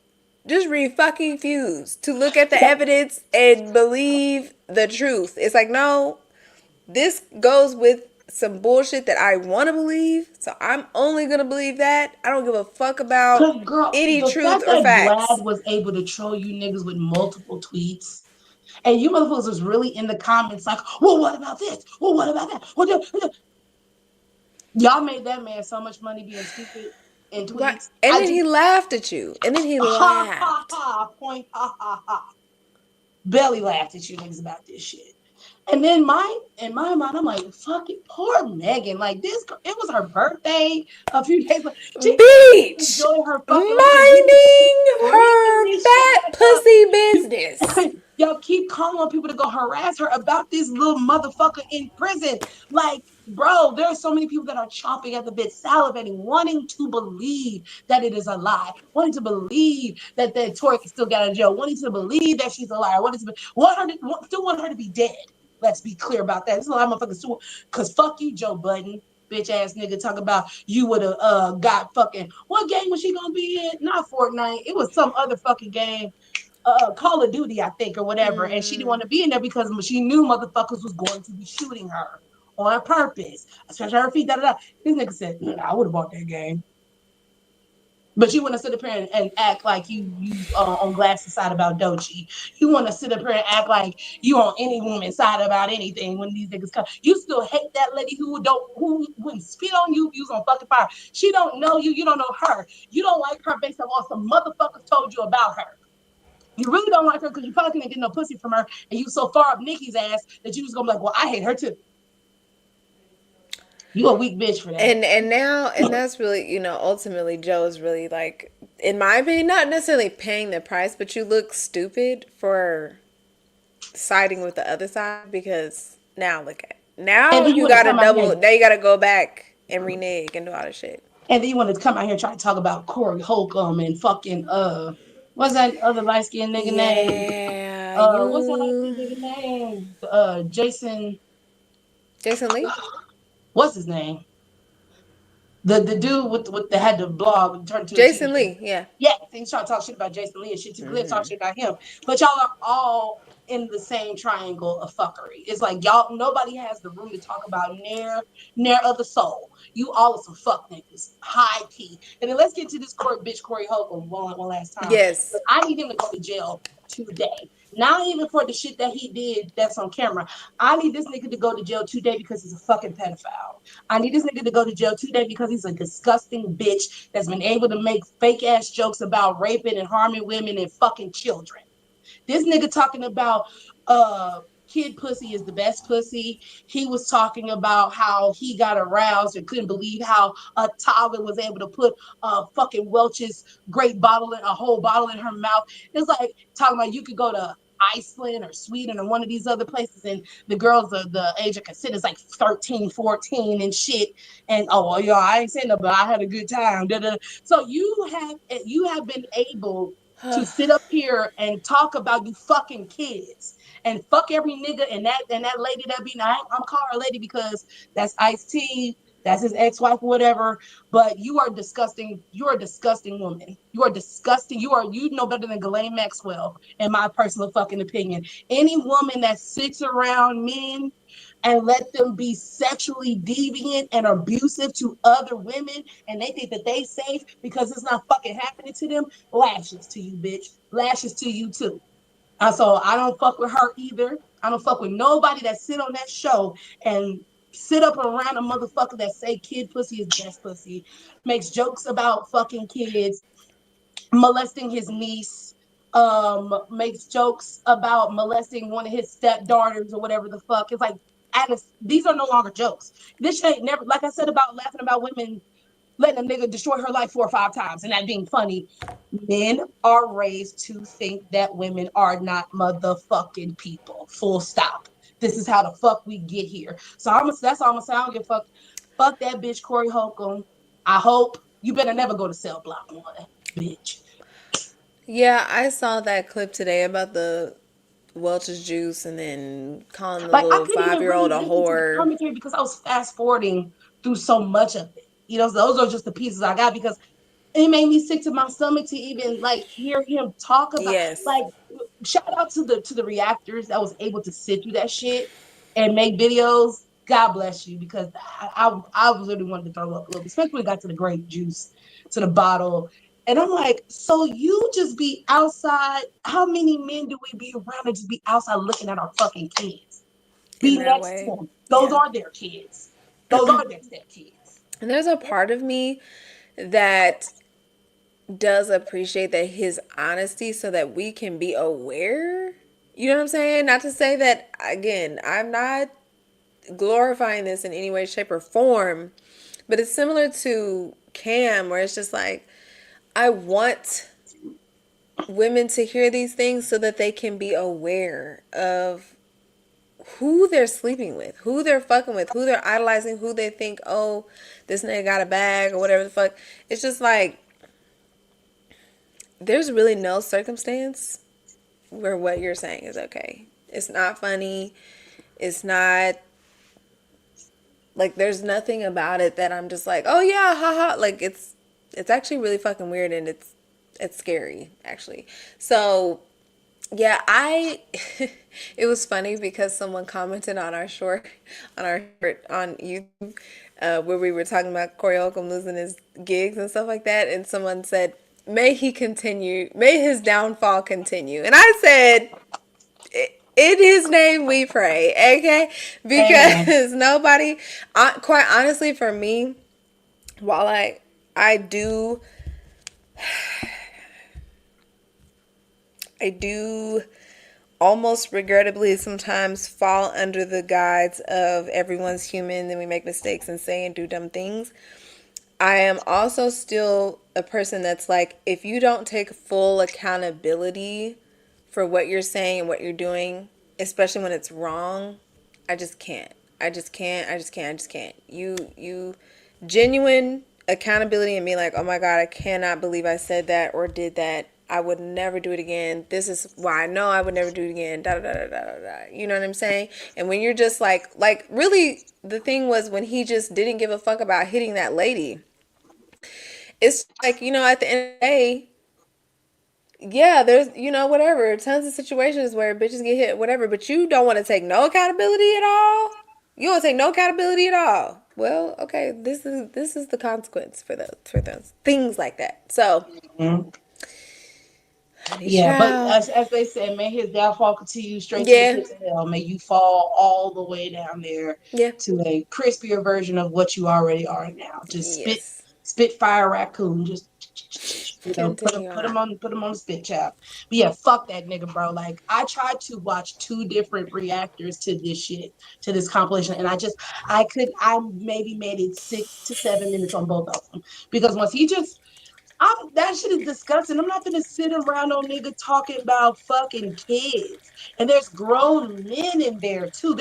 Just fucking refuse to look at the evidence and believe the truth. It's like, no, this goes with some bullshit that I want to believe. So I'm only going to believe that. I don't give a fuck about Cause girl, any the truth fact or that Vlad facts. was able to troll you niggas with multiple tweets, and you motherfuckers was really in the comments like, well, what about this? Well, what about that? Y'all made that man so much money being stupid in What? tweets. And I then just he laughed at you. And then he ha ha laughed. ha point ha ha ha. Belly laughed at you niggas about this shit. And then in my mind, I'm like, fuck it, poor Megan. Like this, it was her birthday a few days ago. She Bitch! enjoy her fucking life, and you keep Minding bringing her this shit fat back up. pussy You, business. y'all keep calling on people to go harass her about this little motherfucker in prison. Like, bro, there are so many people that are chomping at the bit, salivating, wanting to believe that it is a lie, wanting to believe that Tori still got in jail, wanting to believe that she's a liar, wanting to still want her to be dead. Let's be clear about that. There's a lot of motherfuckers too. Cause fuck you, Joe Budden. Bitch ass nigga talk about you would have got fucking what game was she gonna be in? Not Fortnite. It was some other fucking game. Call of Duty, I think, or whatever. And she didn't want to be in there because she knew motherfuckers was going to be shooting her on purpose. Especially her feet, da da da. This nigga said, I would have bought that game. But you want to sit up here and act like you on Glass's side about Dochi. You want to sit up here and act like you on any woman's side about anything when these niggas come. You still hate that lady who wouldn't spit on you if you was on fucking fire. She don't know you. You don't know her. You don't like her based on what some motherfuckers told you about her. You really don't like her because you probably couldn't get no pussy from her, and you so far up Nikki's ass that you was gonna be like, well, I hate her too. You a weak bitch for that. And now and that's really, ultimately Joe is really like, in my opinion, not necessarily paying the price, but you look stupid for siding with the other side, because now look at, And now then you you want to gotta come out here, double, now you gotta go back and renege and do all this shit. and then you want to come out here and try to talk about Corey Holcomb and fucking what's that other light skinned nigga name? Yeah, What's that light skinned you, nigga name? Jason. Jason Lee. What's his name? The dude with the had the blog turned to a TV Jason show. Lee, yeah. Yeah, he's trying to talk shit about Jason Lee and shit too. Let's talk shit about him. But y'all are all in the same triangle of fuckery. It's like y'all, nobody has the room to talk about near of the soul. You all are some fuck niggas, high key. And then let's get to this court bitch Corey Holcomb one last time. But Yes. I need him to go to jail today. Not even for the shit that he did that's on camera. I need this nigga to go to jail today because he's a fucking pedophile. I need this nigga to go to jail today because he's a disgusting bitch that's been able to make fake ass jokes about raping and harming women and fucking children. This nigga talking about kid pussy is the best pussy. He was talking about how he got aroused and couldn't believe how a toddler was able to put fucking Welch's great bottle in a whole bottle in her mouth. It's like talking about you could go to Iceland or Sweden or one of these other places and the girls of the age of consent is like 13, 14 and shit. And oh well, yo, I ain't saying no, but I had a good time. Da-da. So you have been able to sit up here and talk about you fucking kids and fuck every nigga and that lady that be now I'm calling her lady because that's Ice-T, that's his ex-wife or whatever. But you are disgusting. You are a disgusting woman. You are disgusting. You know better than Ghislaine Maxwell, in my personal fucking opinion. Any woman that sits around men and let them be sexually deviant and abusive to other women and they think that they safe because it's not fucking happening to them, lashes to you, bitch. Lashes to you too. So I don't fuck with her either. I don't fuck with nobody that sit on that show and sit up around a motherfucker that say kid pussy is best pussy, makes jokes about fucking kids, molesting his niece, makes jokes about molesting one of his stepdaughters or whatever the fuck. It's like, these are no longer jokes. This shit ain't never, like I said about laughing about women letting a nigga destroy her life 4 or 5 times and that being funny. Men are raised to think that women are not motherfucking people. Full stop. This is how the fuck we get here. So that's all I'm gonna say. I don't give a fuck. Fuck that bitch Corey Holcomb. I hope you better never go to cell block one, bitch. Yeah, I saw that clip today about the Welch's juice and then calling the Like I little couldn't even 5-year-old really a listen to the whore. commentary because I was fast forwarding through so much of it. You know, so those are just the pieces I got because it made me sick to my stomach to even like hear him talk about Yes. like shout out to the reactors that was able to sit through that shit and make videos. God bless you because I literally wanted to throw up a little, especially when it got to the grape juice, to the bottle. And I'm like, so you just be outside. How many men do we be around and just be outside looking at our fucking kids? In Be that next to way. them. Those Yeah. are their kids. Those are their stepkids. And there's a part of me that does appreciate that his honesty so that we can be aware. You know what I'm saying? Not to say that, again, I'm not glorifying this in any way, shape, or form, but it's similar to Cam, where it's just like, I want women to hear these things so that they can be aware of who they're sleeping with, who they're fucking with, who they're idolizing, who they think, oh, this nigga got a bag or whatever the fuck. It's just like, there's really no circumstance where what you're saying is okay. It's not funny. It's not like there's nothing about it that I'm just like, oh yeah, haha. Like it's actually really fucking weird and it's scary actually. So yeah, I it was funny because someone commented on our short on YouTube where we were talking about Corey Holcomb losing his gigs and stuff like that, and someone said, "May he continue, may his downfall continue." And I said, in his name we pray, okay? Amen. Because nobody, quite honestly, for me, while I do I do almost regrettably sometimes fall under the guise of everyone's human and we make mistakes and say and do dumb things. I am also still a person that's like, if you don't take full accountability for what you're saying and what you're doing, especially when it's wrong, I just can't. I just can't. I just can't. I just can't. You genuine accountability and being like, oh my God, I cannot believe I said that or did that. I would never do it again. This is why I know I would never do it again. Da da da da da da. You know what I'm saying? And when you're just like really, the thing was when he just didn't give a fuck about hitting that lady. It's like, at the end of the day, yeah, there's, whatever, tons of situations where bitches get hit, whatever, but you don't want to take no accountability at all. You don't take no accountability at all. Well, okay, this is the consequence for those things like that. So, Mhm. honey Yeah, but child, as they said, may his downfall continue straight to the yeah, pits of hell. May you fall all the way down there yeah, to a crispier version of what you already are now. Just yes. spit fire raccoon. Just put him Continue put him on. on put him on the spit chap. But yeah, fuck that nigga, bro. Like I tried to watch two different reactors to this shit, to this compilation, and I maybe made it 6 to 7 minutes on both of them because once he just that shit is disgusting. I'm not gonna sit around no nigga talking about fucking kids. And there's grown men in there too.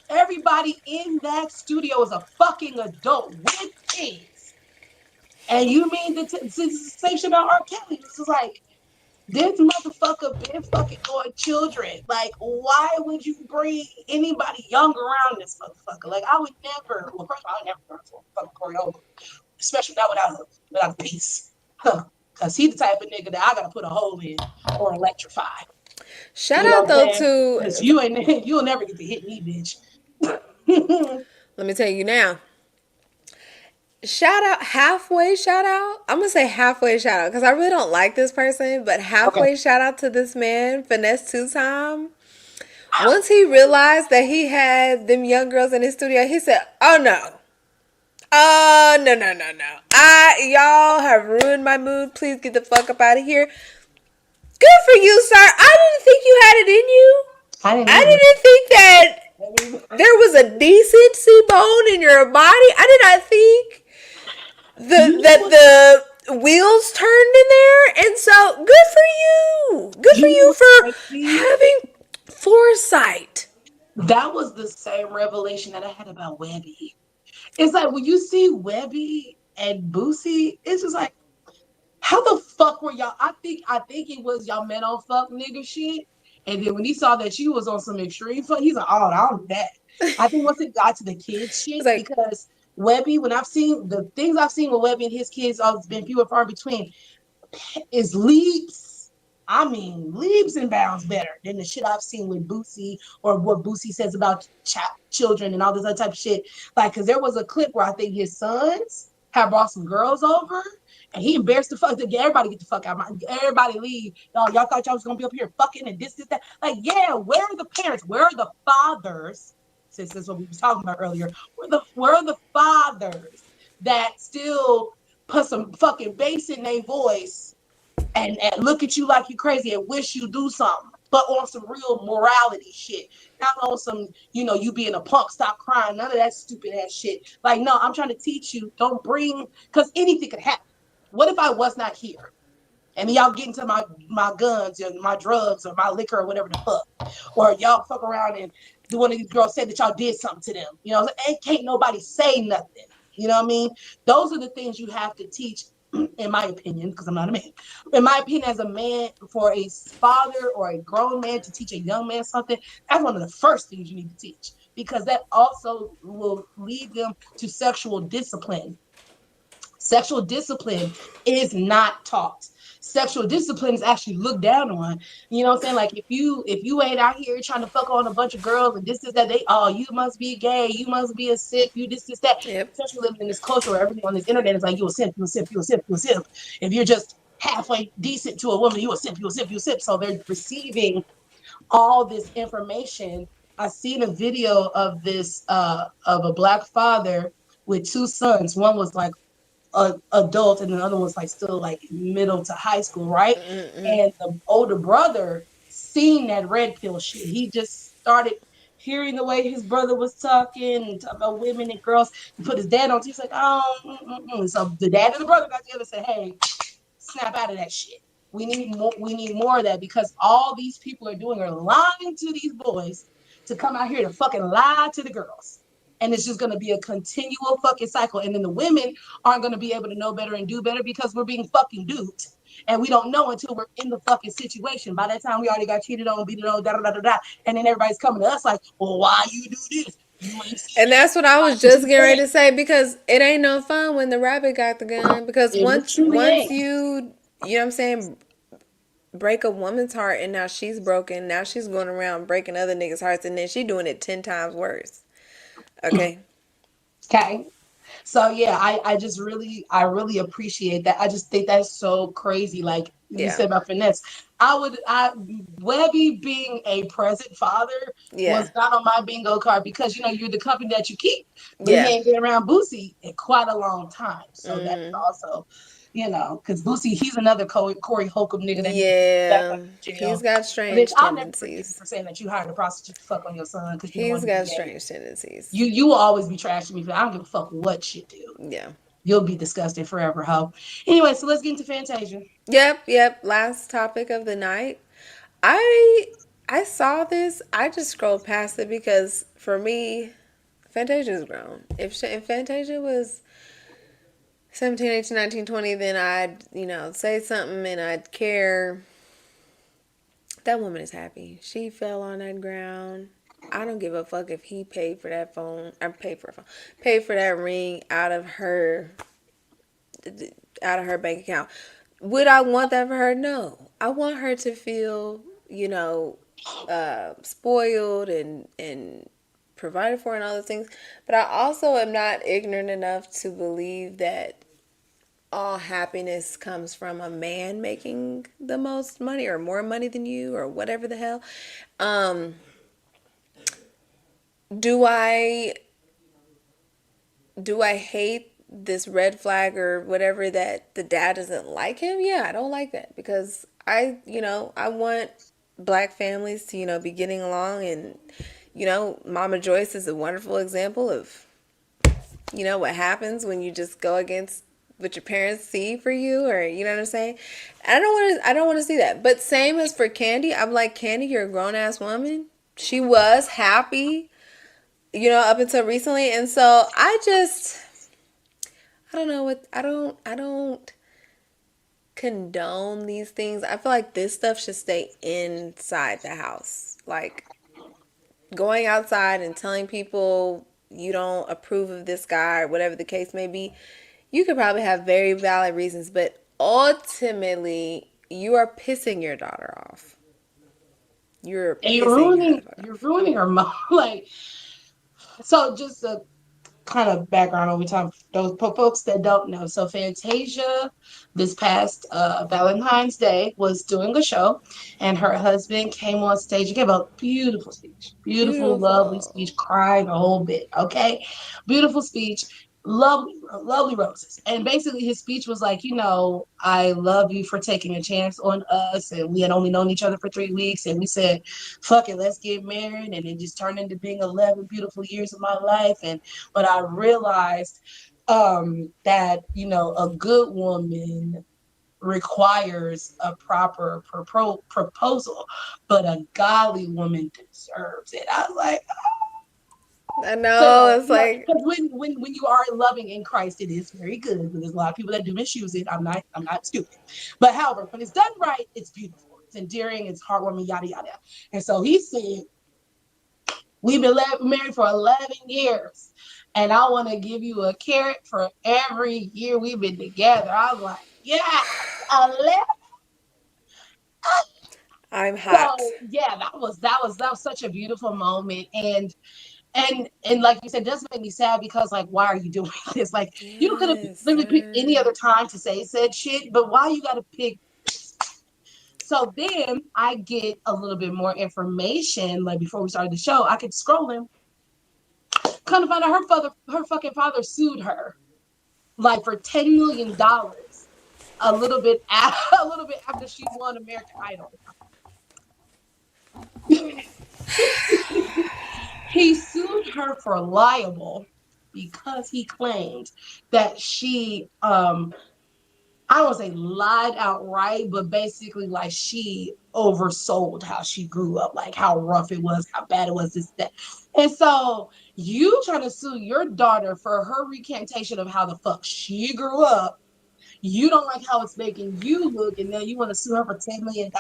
Everybody in that studio is a fucking adult with kids. And you mean this is the same shit about R. Kelly? This is like this motherfucker been fucking doing children. Like, why would you bring anybody young around this motherfucker? Like, I would never. Well, first of all, I would never go to a fucking choreographer, especially not without a piece. Huh. Cause he's the type of nigga that I gotta put a hole in or electrify. Shout You know out what I'm though saying? to, Cause you'll never get to hit me, bitch. let me tell you now. Shout out. I'm gonna say halfway shout out because I really don't like this person, but Okay. halfway shout out to this man, finesse two time. Once he realized that he had them young girls in his studio, he said, "Oh no, no, no, no, no! Y'all have ruined my mood. Please get the fuck up out of here." Good for you, sir. I didn't think you had it in you. I didn't I either. didn't think that there was a decency bone in your body. I did not think You know that what? the wheels turned in there, and so good for you. Good for You know you what's for crazy? having foresight. That was the same revelation that I had about Webby. It's like when you see Webby and Boosie, it's just like, how the fuck were y'all? I think it was y'all men on fuck nigga shit. And then when he saw that you was on some extreme fuck, he's like, oh, I don't do that. I think once it got to the kids It's shit, like, because Webby, when I've seen the things I've seen with Webby and his kids, all it's been few and far in between is leaps. I mean, leaps and bounds better than the shit I've seen with Boosie or what Boosie says about children and all this other type of shit. Like, because there was a clip where I think his sons had brought some girls over and he embarrassed the fuck. Everybody get the fuck out. Everybody leave. Y'all thought y'all was gonna be up here fucking and this, that. Like, yeah, where are the parents? Where are the fathers? Since that's what we was talking about earlier. Where are the fathers that still put some fucking bass in their voice and look at you like you crazy and wish you do something, but on some real morality shit, not on some, you being a punk, stop crying, none of that stupid ass shit. Like, no, I'm trying to teach you, don't bring, because anything could happen. What if I was not here? And y'all get into my guns or my drugs or my liquor or whatever the fuck. Or y'all fuck around and one of these girls said that y'all did something to them. And can't nobody say nothing. You know what I mean? Those are the things you have to teach, in my opinion, because I'm not a man. In my opinion, as a man, for a father or a grown man to teach a young man something, that's one of the first things you need to teach. Because that also will lead them to sexual discipline. Sexual discipline is not taught. Sexual discipline is actually looked down on. You know what I'm saying? Like if you ain't out here trying to fuck on a bunch of girls and this that you must be gay, you must be a simp, you this that. yep. Especially living in this culture where everything on this internet is like you a simp, you a simp, you a simp, you a simp. If you're just halfway decent to a woman, you a simp, you a simp, you a simp. So they're receiving all this information. I seen a video of this of a black father with two sons. One was like adult and the other one's like still like middle to high school, right? And the older brother seen that red pill shit. He just started hearing the way his brother was talking and talking about women and girls. He put his dad on. He's like, oh, so the dad and the brother got together and said, hey, snap out of that shit. We need more. We need more of that because all these people are doing are lying to these boys to come out here to fucking lie to the girls. And it's just going to be a continual fucking cycle. And then the women aren't going to be able to know better and do better because we're being fucking duped. And we don't know until we're in the fucking situation. By that time, we already got cheated on, beat it on, da da da da da. And then everybody's coming to us like, well, why you do this? You ain't seen And that. that's what I Why was did just you getting ready say? to say because it ain't no fun when the rabbit got the gun. Because It once truly once ain't. you know what I'm saying, break a woman's heart and now she's broken. Now she's going around breaking other niggas' hearts and then she doing it 10 times worse. Okay? Okay. So yeah, I really appreciate that. I just think that's so crazy. Like you Yeah. said about finesse. I Webby being a present father Yeah. was not on my bingo card because you're the company that you keep, but he Yeah. ain't been around Boosie in quite a long time. So that's also, because Boosie, he's another Corey Holcomb nigga that needs to be back Yeah. under He's jail. got Bitch, strange I'll never forgive you tendencies. for saying that you hired a prostitute to fuck on your son because you didn't He's want him to be got gay. strange tendencies. You will always be trashing me for that. I don't give a fuck what you do. Yeah. You'll be disgusted forever, ho. Anyway, so let's get into Fantasia. Yep, yep. Last topic of the night. I I saw this. I just scrolled past it because for me, Fantasia's grown. If Fantasia was 17, 18, 19, 20, then I'd, say something and I'd care. That woman is happy. She fell on that ground. I don't give a fuck if he paid for that phone. I paid for a phone. Paid for that ring out of her bank account. Would I want that for her? No. I want her to feel, spoiled and provided for and all those things. But I also am not ignorant enough to believe that all happiness comes from a man making the most money or more money than you or whatever the hell. Um, do I hate this red flag or whatever that the dad doesn't like him? Yeah, I don't like that because I want black families to, be getting along and Mama Joyce is a wonderful example of, what happens when you just go against what your parents see for you or you know what I'm saying? I don't want to see that. But same as for Candy, I'm like, Candy, you're a grown ass woman. She was happy, up until recently. And so I don't know what I don't condone these things. I feel like this stuff should stay inside the house. Like going outside and telling people you don't approve of this guy or whatever the case may be, you could probably have very valid reasons, but ultimately you are pissing your daughter off. You're And you're pissing her the ruining fuck you're off. ruining her mom. Like, so just a kind of background over time those folks that don't know. So Fantasia this past Valentine's Day was doing a show and her husband came on stage and gave a beautiful speech. Beautiful, lovely speech, Beautiful. crying a whole bit. Okay. Beautiful speech. Lovely, lovely roses. And basically his speech was like, I love you for taking a chance on us. And we had only known each other for 3 weeks. And we said, fuck it, let's get married. And it just turned into being 11 beautiful years of my life. And but I realized that a good woman requires a proper proposal, but a godly woman deserves it. I was like, I know. so It's like, because when you are loving in Christ, it is very good. But there's a lot of people that do misuse it. I'm not stupid, but however, when it's done right, it's beautiful. It's endearing. It's heartwarming. Yada yada. And so he said, we've been married for 11 years, and I want to give you a carrot for every year we've been together. I was like, yeah, 11. I'm hot. So yeah, that was such a beautiful moment, and like you said, it does make me sad because like, why are you doing this? Like, you could have Yes, literally picked any sir. other time to say said shit, but why you got to pick? So then I get a little bit more information. Like before we started the show, I could scrolling. Kind of find out her fucking father sued her like for $10 million a little bit a little bit after she won American Idol. He sued her for libel because he claimed that she I don't want to say lied outright, but basically like she oversold how she grew up, like how rough it was, how bad it was, this, that. And so you trying to sue your daughter for her recantation of how the fuck she grew up. You don't like how it's making you look, and then you want to sue her for $10 million.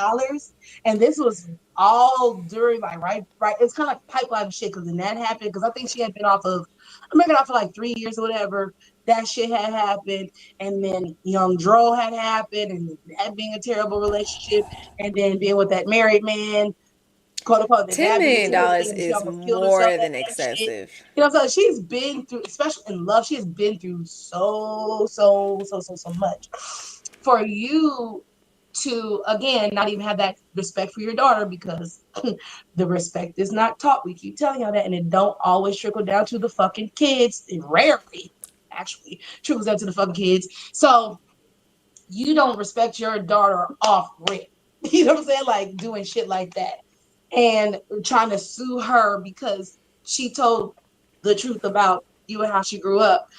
And this was all during like right. It's kind of like pipeline shit because then that happened because I think she had been off of American Idol for like 3 years or whatever. That shit had happened, and then Young Dro had happened, and that being a terrible relationship, and then being with that married man, quote unquote, that $10 that being a million terrible thing, dollars and she is almost killed herself. more That than that shit. excessive. So she's been through, especially in love, she has been through so much. For you to again not even have that respect for your daughter because the respect is not taught. We keep telling y'all that, and it don't always trickle down to the fucking kids. It rarely actually trickles down to the fucking kids. So you don't respect your daughter off rip. You know what I'm saying? Like doing shit like that and trying to sue her because she told the truth about you and how she grew up.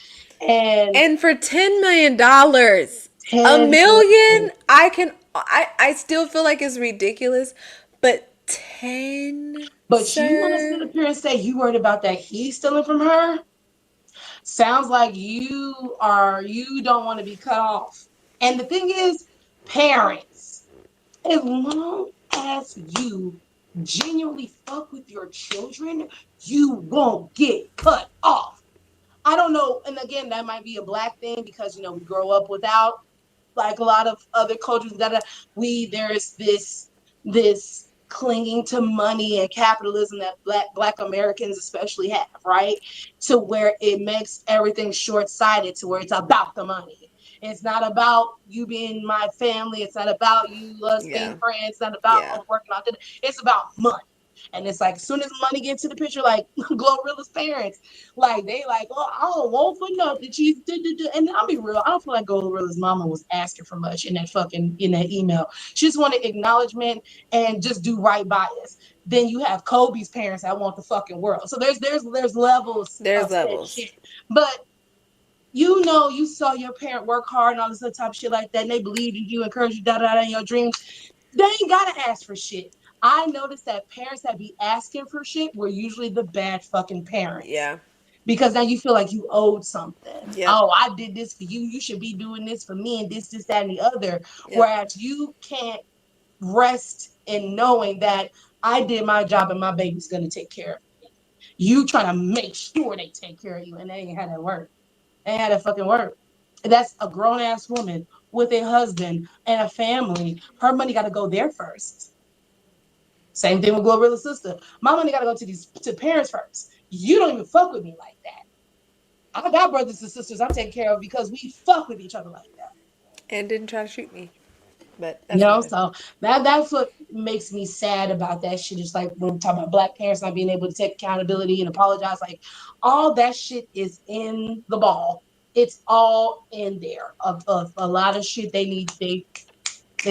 And And for $10 million, a 10 million, I still feel like it's ridiculous, but 10, but you want to sit sir? up here and say you worried about that he's stealing from her? Sounds like you don't want to be cut off. And the thing is, parents, as long as you genuinely fuck with your children, you won't get cut off. I don't know. And again, that might be a black thing because we grow up without like a lot of other cultures that there's this clinging to money and capitalism that black Americans especially have, right? To where it makes everything short-sighted to where it's about the money. It's not about you being my family. It's not about us being Yeah. friends. It's not about Yeah. us working out. It's about money. And it's like as soon as money gets to the picture, like Glorilla's parents, like they like, oh, I don't want for nothing. She's and I'll be real. I don't feel like Glorilla's mama was asking for much in that email. She just wanted acknowledgement and just do right by us. Then you have Kobe's parents that want the fucking world. So there's levels There's of said levels. shit. But you saw your parent work hard and all this other type of shit like that, and they believed in you, encouraged you, in your dreams. They ain't gotta ask for shit. I noticed that parents that be asking for shit were usually the bad fucking parents Yeah. because now you feel like you owed something. Yep. Oh, I did this for you. You should be doing this for me, and this, that, and the other. Yep. Whereas you can't rest in knowing that I did my job and my baby's gonna take care of me. You trying to make sure they take care of you, and they ain't had that work. They ain't had that fucking work. That's a grown ass woman with a husband and a family. Her money got to go there first. Same thing with Glorilla's sister. My money got to go to parents first. You don't even fuck with me like that. I got brothers and sisters I'm taking care of because we fuck with each other like that. And didn't try to shoot me, but that's fine. So that's what makes me sad about that shit. It's like when we talk about black parents not being able to take accountability and apologize, like all that shit is in the ball. It's all in there. Of a lot of shit they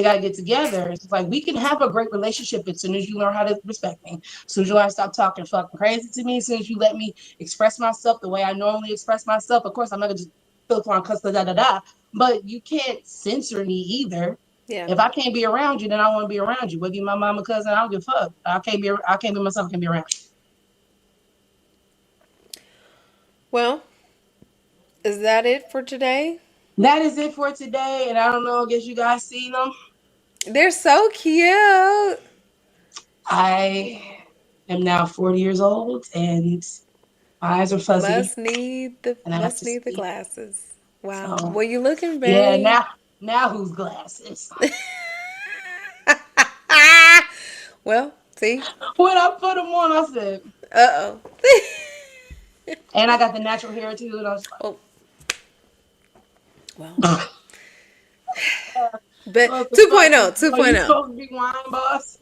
gotta get together. It's like we can have a great relationship as soon as you learn how to respect me. As soon as you learn to stop talking fucking crazy to me. As soon as you let me express myself the way I normally express myself. Of course, I'm not gonna just filter on cuss da. But you can't censor me either. Yeah. If I can't be around you, then I want to be around you. Whether you're my mama, cousin, I don't give a fuck. I can't be myself. I can't be around you. Well, is that it for today? That is it for today. And I don't know. I guess you guys seen them. They're so cute. I am now 40 years old, and my eyes are fuzzy, and I have Must to need the see. glasses. Wow. So Well, you looking yeah, very now whose glasses? well, see? When I put them on, I said, Uh-oh. and I got the natural hair too, and I was Oh, well. like, But what the fuck? 2.0, Are you 2.0. supposed to be wine boss?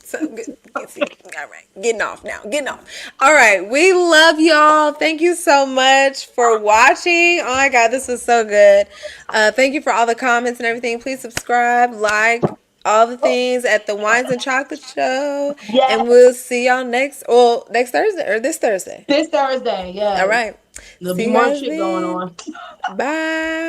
So good. See. All right. Getting off now. Getting off. All right. We love y'all. Thank you so much for watching. Oh my God, this was so good. Thank you for all the comments and everything. Please subscribe, like, all the things at the Wines and Chocolate Show. Yes, And we'll see y'all next Thursday or this Thursday. this Thursday. All Yes, right. there'll be See you more guys shit going then. on. Bye.